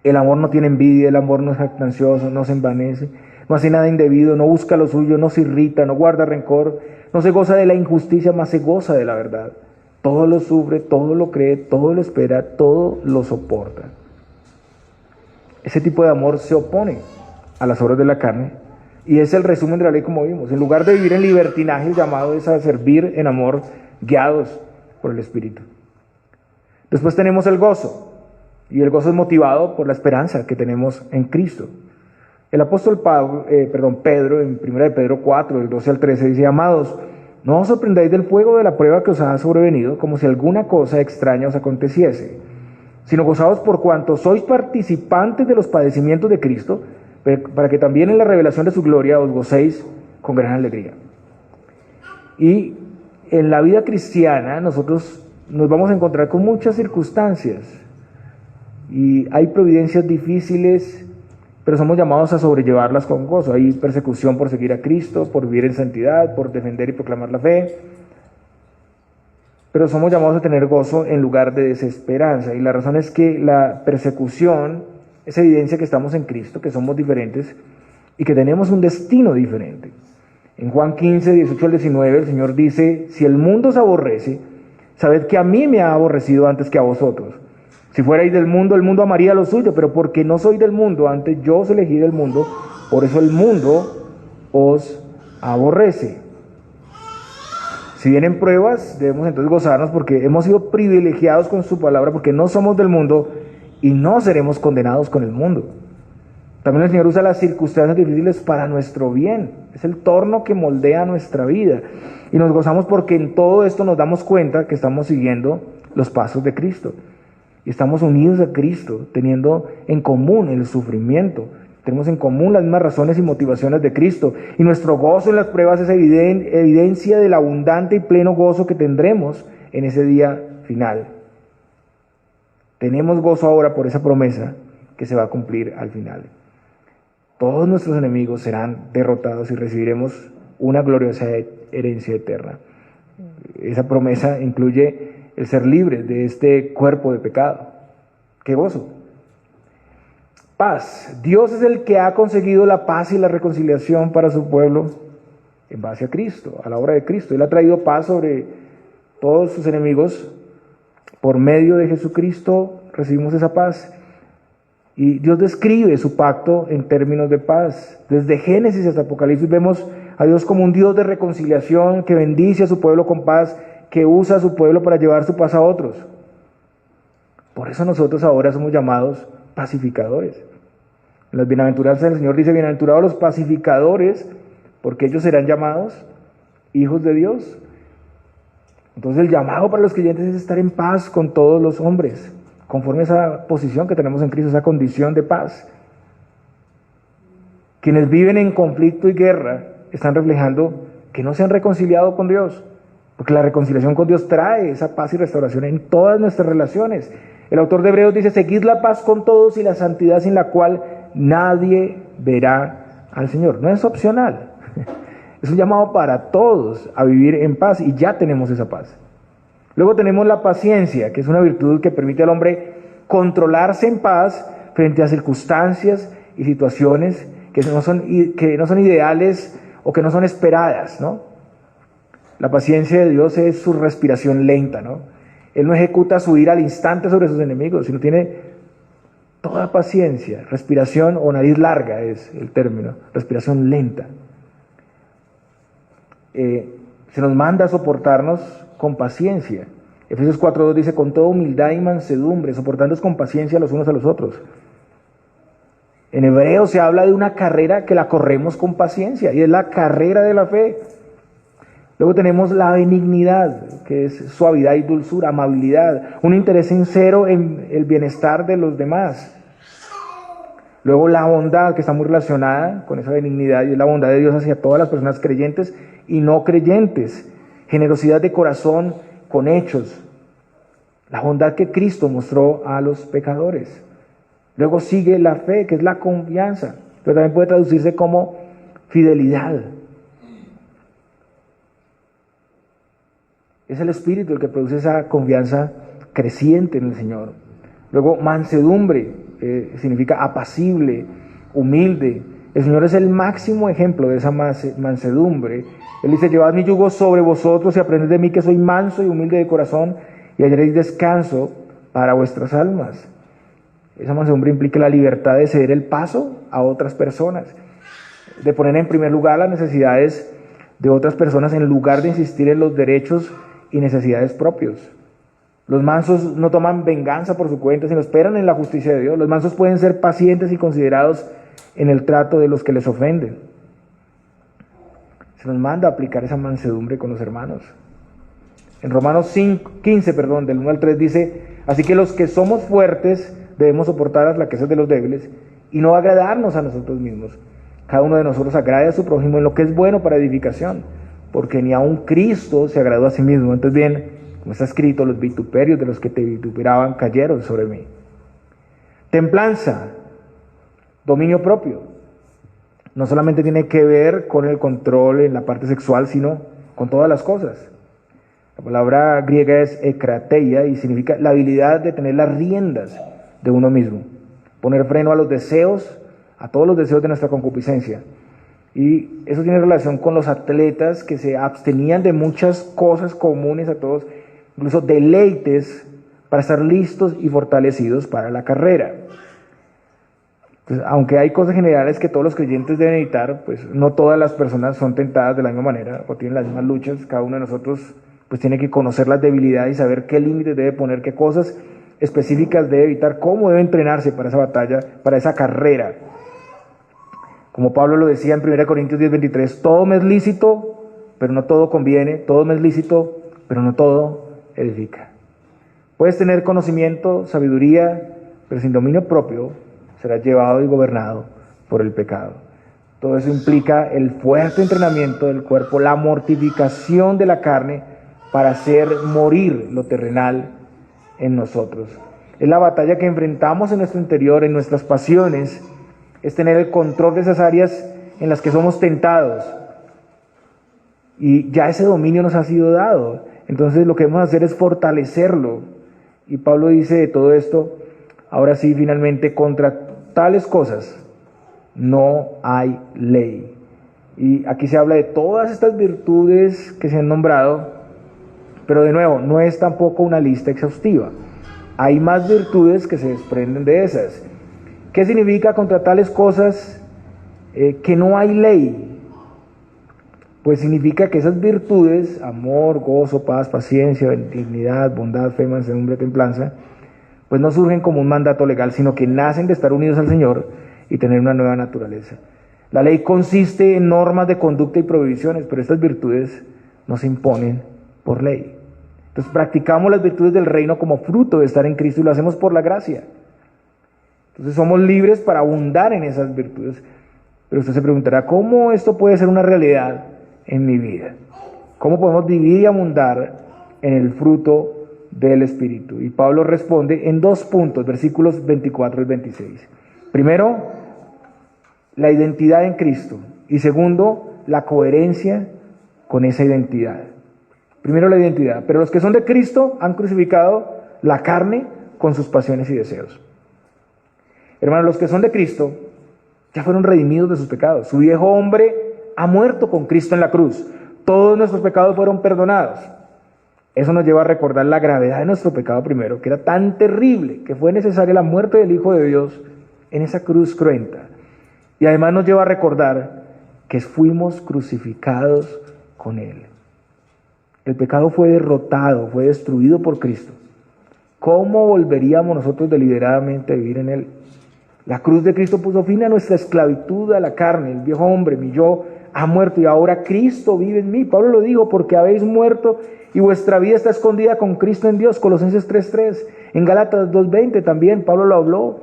El amor no tiene envidia, el amor no es jactancioso, no se envanece, no hace nada indebido, no busca lo suyo, no se irrita, no guarda rencor, no se goza de la injusticia, mas se goza de la verdad. Todo lo sufre, todo lo cree, todo lo espera, todo lo soporta. Ese tipo de amor se opone a las obras de la carne, y es el resumen de la ley como vimos. En lugar de vivir en libertinaje, el llamado es a servir en amor, guiados por el Espíritu. Después tenemos el gozo, y el gozo es motivado por la esperanza que tenemos en Cristo. El apóstol Pedro, en 1 Pedro 4, del 12 al 13, dice: amados, no os sorprendáis del fuego de la prueba que os ha sobrevenido, como si alguna cosa extraña os aconteciese, sino gozaos por cuanto sois participantes de los padecimientos de Cristo, para que también en la revelación de su gloria os gocéis con gran alegría. Y en la vida cristiana nosotros nos vamos a encontrar con muchas circunstancias, y hay providencias difíciles, pero somos llamados a sobrellevarlas con gozo. Hay persecución por seguir a Cristo, por vivir en santidad, por defender y proclamar la fe, pero somos llamados a tener gozo en lugar de desesperanza, y la razón es que la persecución es evidencia que estamos en Cristo, que somos diferentes y que tenemos un destino diferente. En Juan 15, 18 al 19, el Señor dice: si el mundo os aborrece, sabed que a mí me ha aborrecido antes que a vosotros. Si fuerais del mundo, el mundo amaría lo suyo, pero porque no soy del mundo, antes yo os elegí del mundo, por eso el mundo os aborrece. Si vienen pruebas, debemos entonces gozarnos porque hemos sido privilegiados con su palabra, porque no somos del mundo y no seremos condenados con el mundo. También el Señor usa las circunstancias difíciles para nuestro bien. Es el torno que moldea nuestra vida. Y nos gozamos porque en todo esto nos damos cuenta que estamos siguiendo los pasos de Cristo. Y estamos unidos a Cristo, teniendo en común el sufrimiento. Tenemos en común las mismas razones y motivaciones de Cristo. Y nuestro gozo en las pruebas es evidencia del abundante y pleno gozo que tendremos en ese día final. Tenemos gozo ahora por esa promesa que se va a cumplir al final. Todos nuestros enemigos serán derrotados y recibiremos una gloriosa herencia eterna. Esa promesa incluye el ser libres de este cuerpo de pecado. ¡Qué gozo! Paz. Dios es el que ha conseguido la paz y la reconciliación para su pueblo en base a Cristo, a la obra de Cristo. Él ha traído paz sobre todos sus enemigos. Por medio de Jesucristo recibimos esa paz. Y Dios describe su pacto en términos de paz. Desde Génesis hasta Apocalipsis vemos a Dios como un Dios de reconciliación que bendice a su pueblo con paz, que usa a su pueblo para llevar su paz a otros. Por eso nosotros ahora somos llamados pacificadores. En las bienaventuranzas el Señor dice: bienaventurados los pacificadores, porque ellos serán llamados hijos de Dios. Entonces el llamado para los creyentes es estar en paz con todos los hombres, conforme a esa posición que tenemos en Cristo, esa condición de paz. Quienes viven en conflicto y guerra están reflejando que no se han reconciliado con Dios, porque la reconciliación con Dios trae esa paz y restauración en todas nuestras relaciones. El autor de Hebreos dice: seguid la paz con todos y la santidad, sin la cual nadie verá al Señor. No es opcional, es un llamado para todos a vivir en paz, y ya tenemos esa paz. Luego tenemos la paciencia, que es una virtud que permite al hombre controlarse en paz frente a circunstancias y situaciones que no son ideales o que no son esperadas, ¿no? La paciencia de Dios es su respiración lenta, ¿no? Él no ejecuta su ira al instante sobre sus enemigos, sino tiene toda paciencia. Respiración o nariz larga es el término, respiración lenta. Se nos manda a soportarnos con paciencia. Efesios 4:2 dice: con toda humildad y mansedumbre, soportándonos con paciencia los unos a los otros. En hebreo se habla de una carrera que la corremos con paciencia, y es la carrera de la fe. Luego tenemos la benignidad, que es suavidad y dulzura, amabilidad, un interés sincero en el bienestar de los demás. Luego la bondad, que está muy relacionada con esa benignidad, y es la bondad de Dios hacia todas las personas creyentes y no creyentes. Generosidad de corazón con hechos, la bondad que Cristo mostró a los pecadores. Luego sigue la fe, que es la confianza, pero también puede traducirse como fidelidad. Es el Espíritu el que produce esa confianza creciente en el Señor. Luego mansedumbre, significa apacible, humilde. El Señor es el máximo ejemplo de esa mansedumbre. Él dice: llevad mi yugo sobre vosotros y aprended de mí, que soy manso y humilde de corazón, y hallaréis descanso para vuestras almas. Esa mansedumbre implica la libertad de ceder el paso a otras personas, de poner en primer lugar las necesidades de otras personas en lugar de insistir en los derechos y necesidades propios. Los mansos no toman venganza por su cuenta, sino esperan en la justicia de Dios. Los mansos pueden ser pacientes y considerados en el trato de los que les ofenden. Se nos manda a aplicar esa mansedumbre con los hermanos. En Romanos 15, del 1 al 3 dice: así que los que somos fuertes debemos soportar las flaquezas de los débiles y no agradarnos a nosotros mismos. Cada uno de nosotros agrade a su prójimo en lo que es bueno para edificación, porque ni aun Cristo se agradó a sí mismo. Entonces bien, como está escrito: los vituperios de los que te vituperaban cayeron sobre mí. Templanza, dominio propio, no solamente tiene que ver con el control en la parte sexual, sino con todas las cosas. La palabra griega es ekrateia y significa la habilidad de tener las riendas de uno mismo, poner freno a los deseos, a todos los deseos de nuestra concupiscencia. Y eso tiene relación con los atletas que se abstenían de muchas cosas comunes a todos, incluso deleites, para estar listos y fortalecidos para la carrera. Entonces, aunque hay cosas generales que todos los creyentes deben evitar, pues no todas las personas son tentadas de la misma manera o tienen las mismas luchas. Cada uno de nosotros pues tiene que conocer las debilidades y saber qué límites debe poner, qué cosas específicas debe evitar, cómo debe entrenarse para esa batalla, para esa carrera. Como Pablo lo decía en 1 Corintios 10:23, todo me es lícito, pero no todo conviene, todo me es lícito, pero no todo edifica. Puedes tener conocimiento, sabiduría, pero sin dominio propio serás llevado y gobernado por el pecado. Todo eso implica el fuerte entrenamiento del cuerpo, la mortificación de la carne para hacer morir lo terrenal en nosotros. Es la batalla que enfrentamos en nuestro interior, en nuestras pasiones, es tener el control de esas áreas en las que somos tentados. Y ya ese dominio nos ha sido dado. Entonces lo que debemos hacer es fortalecerlo. Y Pablo dice de todo esto, ahora sí, finalmente, contra tales cosas no hay ley. Y aquí se habla de todas estas virtudes que se han nombrado, pero de nuevo, no es tampoco una lista exhaustiva. Hay más virtudes que se desprenden de esas. ¿Qué significa contra tales cosas que no hay ley? Pues significa que esas virtudes, amor, gozo, paz, paciencia, dignidad, bondad, fe, mansedumbre, templanza, pues no surgen como un mandato legal, sino que nacen de estar unidos al Señor y tener una nueva naturaleza. La ley consiste en normas de conducta y prohibiciones, pero estas virtudes no se imponen por ley. Entonces practicamos las virtudes del reino como fruto de estar en Cristo y lo hacemos por la gracia. Entonces somos libres para abundar en esas virtudes. Pero usted se preguntará, ¿cómo esto puede ser una realidad en mi vida? ¿Cómo podemos vivir y abundar en el fruto del Espíritu? Y Pablo responde en 2 puntos, versículos 24 y 26. Primero, la identidad en Cristo. Y segundo, la coherencia con esa identidad. Primero la identidad. Pero los que son de Cristo han crucificado la carne con sus pasiones y deseos. Hermanos, los que son de Cristo ya fueron redimidos de sus pecados. Su viejo hombre ha muerto con Cristo en la cruz. Todos nuestros pecados fueron perdonados. Eso nos lleva a recordar la gravedad de nuestro pecado primero, que era tan terrible que fue necesaria la muerte del Hijo de Dios en esa cruz cruenta. Y además nos lleva a recordar que fuimos crucificados con Él. El pecado fue derrotado, fue destruido por Cristo. ¿Cómo volveríamos nosotros deliberadamente a vivir en Él? La cruz de Cristo puso fin a nuestra esclavitud a la carne. El viejo hombre, mi yo, ha muerto y ahora Cristo vive en mí. Pablo lo dijo, porque habéis muerto y vuestra vida está escondida con Cristo en Dios. Colosenses 3:3. En Gálatas 2:20 también Pablo lo habló,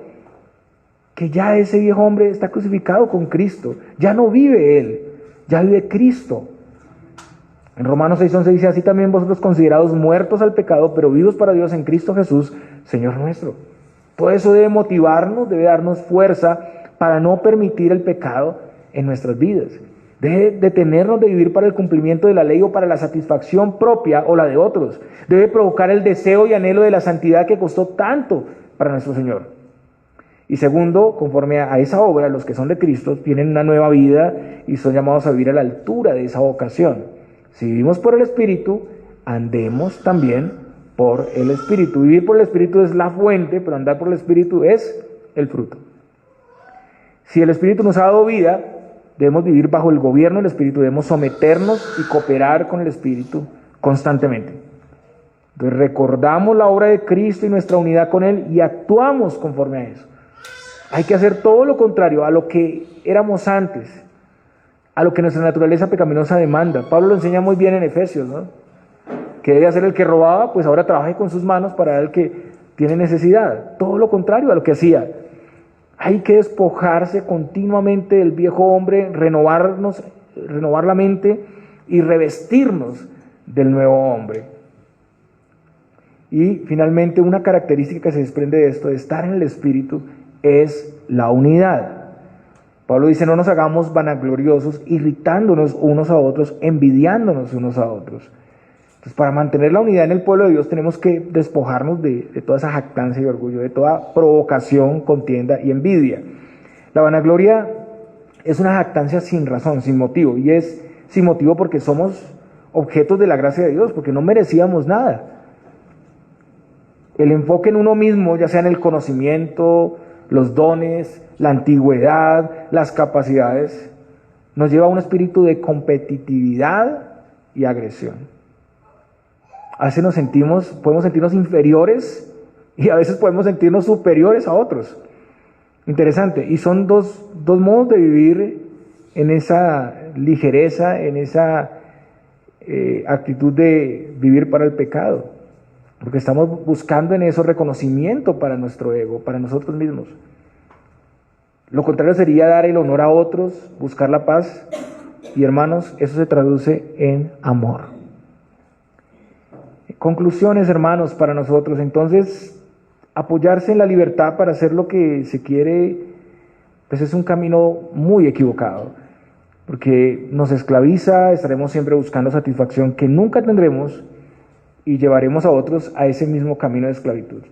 que ya ese viejo hombre está crucificado con Cristo. Ya no vive él, ya vive Cristo. En Romanos 6:11 dice, así también vosotros considerados muertos al pecado, pero vivos para Dios en Cristo Jesús, Señor nuestro. Todo eso debe motivarnos, debe darnos fuerza para no permitir el pecado en nuestras vidas. Debe detenernos de vivir para el cumplimiento de la ley o para la satisfacción propia o la de otros. Debe provocar el deseo y anhelo de la santidad que costó tanto para nuestro Señor. Y segundo, conforme a esa obra, los que son de Cristo tienen una nueva vida y son llamados a vivir a la altura de esa vocación. Si vivimos por el Espíritu, andemos también por el Espíritu. Vivir por el Espíritu es la fuente, pero andar por el Espíritu es el fruto. Si el Espíritu nos ha dado vida, debemos vivir bajo el gobierno del Espíritu, debemos someternos y cooperar con el Espíritu constantemente. Entonces recordamos la obra de Cristo y nuestra unidad con Él y actuamos conforme a eso. Hay que hacer todo lo contrario a lo que éramos antes, a lo que nuestra naturaleza pecaminosa demanda. Pablo lo enseña muy bien en Efesios, ¿no? Que debe hacer el que robaba, pues ahora trabaje con sus manos para dar el que tiene necesidad. Todo lo contrario a lo que hacía. Hay que despojarse continuamente del viejo hombre, renovar la mente y revestirnos del nuevo hombre. Y finalmente, una característica que se desprende de esto, de estar en el Espíritu, es la unidad. Pablo dice, no nos hagamos vanagloriosos, irritándonos unos a otros, envidiándonos unos a otros. Entonces, para mantener la unidad en el pueblo de Dios tenemos que despojarnos de toda esa jactancia y orgullo, de toda provocación, contienda y envidia. La vanagloria es una jactancia sin razón, sin motivo, y es sin motivo porque somos objetos de la gracia de Dios, porque no merecíamos nada. El enfoque en uno mismo, ya sea en el conocimiento los dones, la antigüedad, las capacidades, nos lleva a un espíritu de competitividad y agresión. A veces podemos sentirnos inferiores y a veces podemos sentirnos superiores a otros. Interesante. Y son dos modos de vivir en esa ligereza, en esa actitud de vivir para el pecado. Porque estamos buscando en eso reconocimiento para nuestro ego, para nosotros mismos. Lo contrario sería dar el honor a otros, buscar la paz. Y hermanos, eso se traduce en amor. Conclusiones, hermanos, para nosotros. Entonces, apoyarse en la libertad para hacer lo que se quiere, pues es un camino muy equivocado, porque nos esclaviza, estaremos siempre buscando satisfacción que nunca tendremos y llevaremos a otros a ese mismo camino de esclavitud.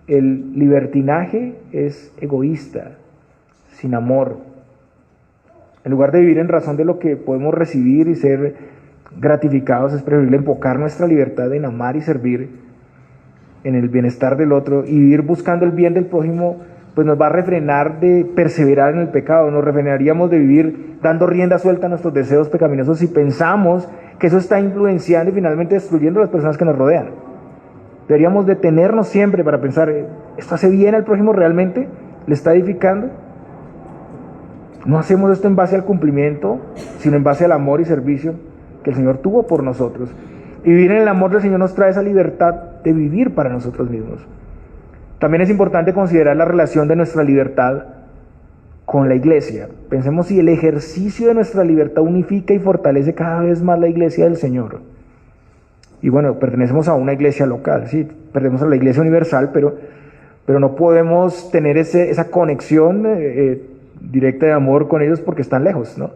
El libertinaje es egoísta, sin amor. En lugar de vivir en razón de lo que podemos recibir y ser gratificados, es preferible enfocar nuestra libertad en amar y servir, en el bienestar del otro, y vivir buscando el bien del prójimo, pues nos va a refrenar de perseverar en el pecado. Nos refrenaríamos de vivir dando rienda suelta a nuestros deseos pecaminosos si pensamos que eso está influenciando y finalmente destruyendo a las personas que nos rodean. Deberíamos detenernos siempre para pensar, ¿esto hace bien al prójimo realmente? ¿Le está edificando? No hacemos esto en base al cumplimiento, sino en base al amor y servicio que el Señor tuvo por nosotros. Y vivir en el amor del Señor nos trae esa libertad de vivir para nosotros mismos. También es importante considerar la relación de nuestra libertad con la iglesia. Pensemos si el ejercicio de nuestra libertad unifica y fortalece cada vez más la iglesia del Señor. Y bueno, pertenecemos a una iglesia local, sí, pertenecemos a la iglesia universal, pero no podemos tener esa conexión directa de amor con ellos porque están lejos, ¿no?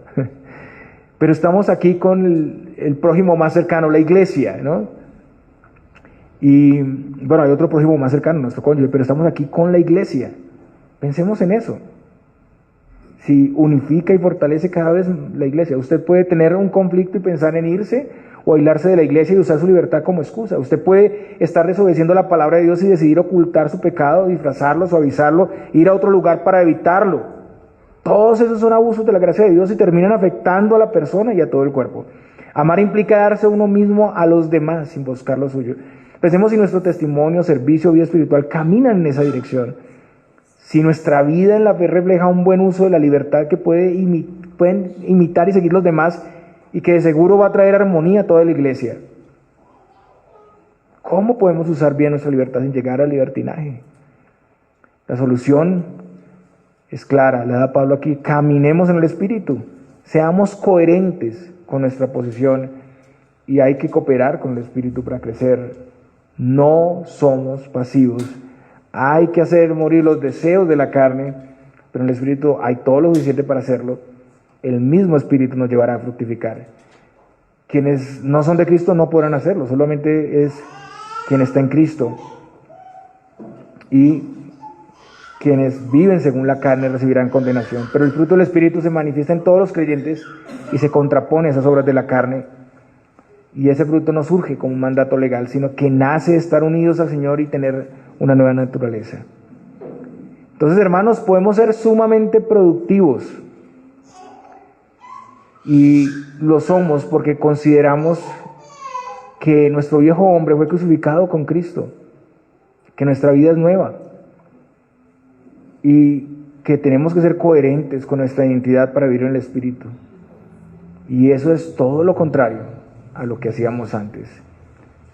Pero estamos aquí con el prójimo más cercano, la iglesia, ¿no? Y bueno, hay otro prójimo más cercano, nuestro cónyuge, pero estamos aquí con la iglesia. Pensemos en eso. Si unifica y fortalece cada vez la iglesia. Usted puede tener un conflicto y pensar en irse o aislarse de la iglesia y usar su libertad como excusa. Usted puede estar desobedeciendo la palabra de Dios y decidir ocultar su pecado, disfrazarlo, suavizarlo, ir a otro lugar para evitarlo. Todos esos son abusos de la gracia de Dios y terminan afectando a la persona y a todo el cuerpo. Amar implica darse uno mismo a los demás sin buscar lo suyo. Pensemos si nuestro testimonio, servicio, vida espiritual caminan en esa dirección. Si nuestra vida en la fe refleja un buen uso de la libertad que pueden imitar y seguir los demás y que de seguro va a traer armonía a toda la iglesia. ¿Cómo podemos usar bien nuestra libertad sin llegar al libertinaje? La solución es clara, la da Pablo aquí: caminemos en el Espíritu, seamos coherentes con nuestra posición y hay que cooperar con el Espíritu para crecer. No somos pasivos, hay que hacer morir los deseos de la carne, pero en el Espíritu hay todo lo suficiente para hacerlo. El mismo Espíritu nos llevará a fructificar. Quienes no son de Cristo no podrán hacerlo, solamente es quien está en Cristo. Y quienes viven según la carne recibirán condenación, pero el fruto del Espíritu se manifiesta en todos los creyentes y se contrapone a esas obras de la carne. Y ese fruto no surge como un mandato legal, sino que nace de estar unidos al Señor y tener una nueva naturaleza. Entonces, hermanos, podemos ser sumamente productivos. Y lo somos porque consideramos que nuestro viejo hombre fue crucificado con Cristo, que nuestra vida es nueva y que tenemos que ser coherentes con nuestra identidad para vivir en el Espíritu. Y eso es todo lo contrario a lo que hacíamos antes,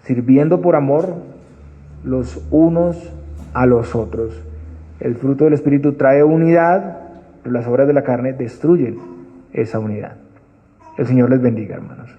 sirviendo por amor los unos a los otros. El fruto del Espíritu trae unidad, pero las obras de la carne destruyen esa unidad. El Señor les bendiga, hermanos.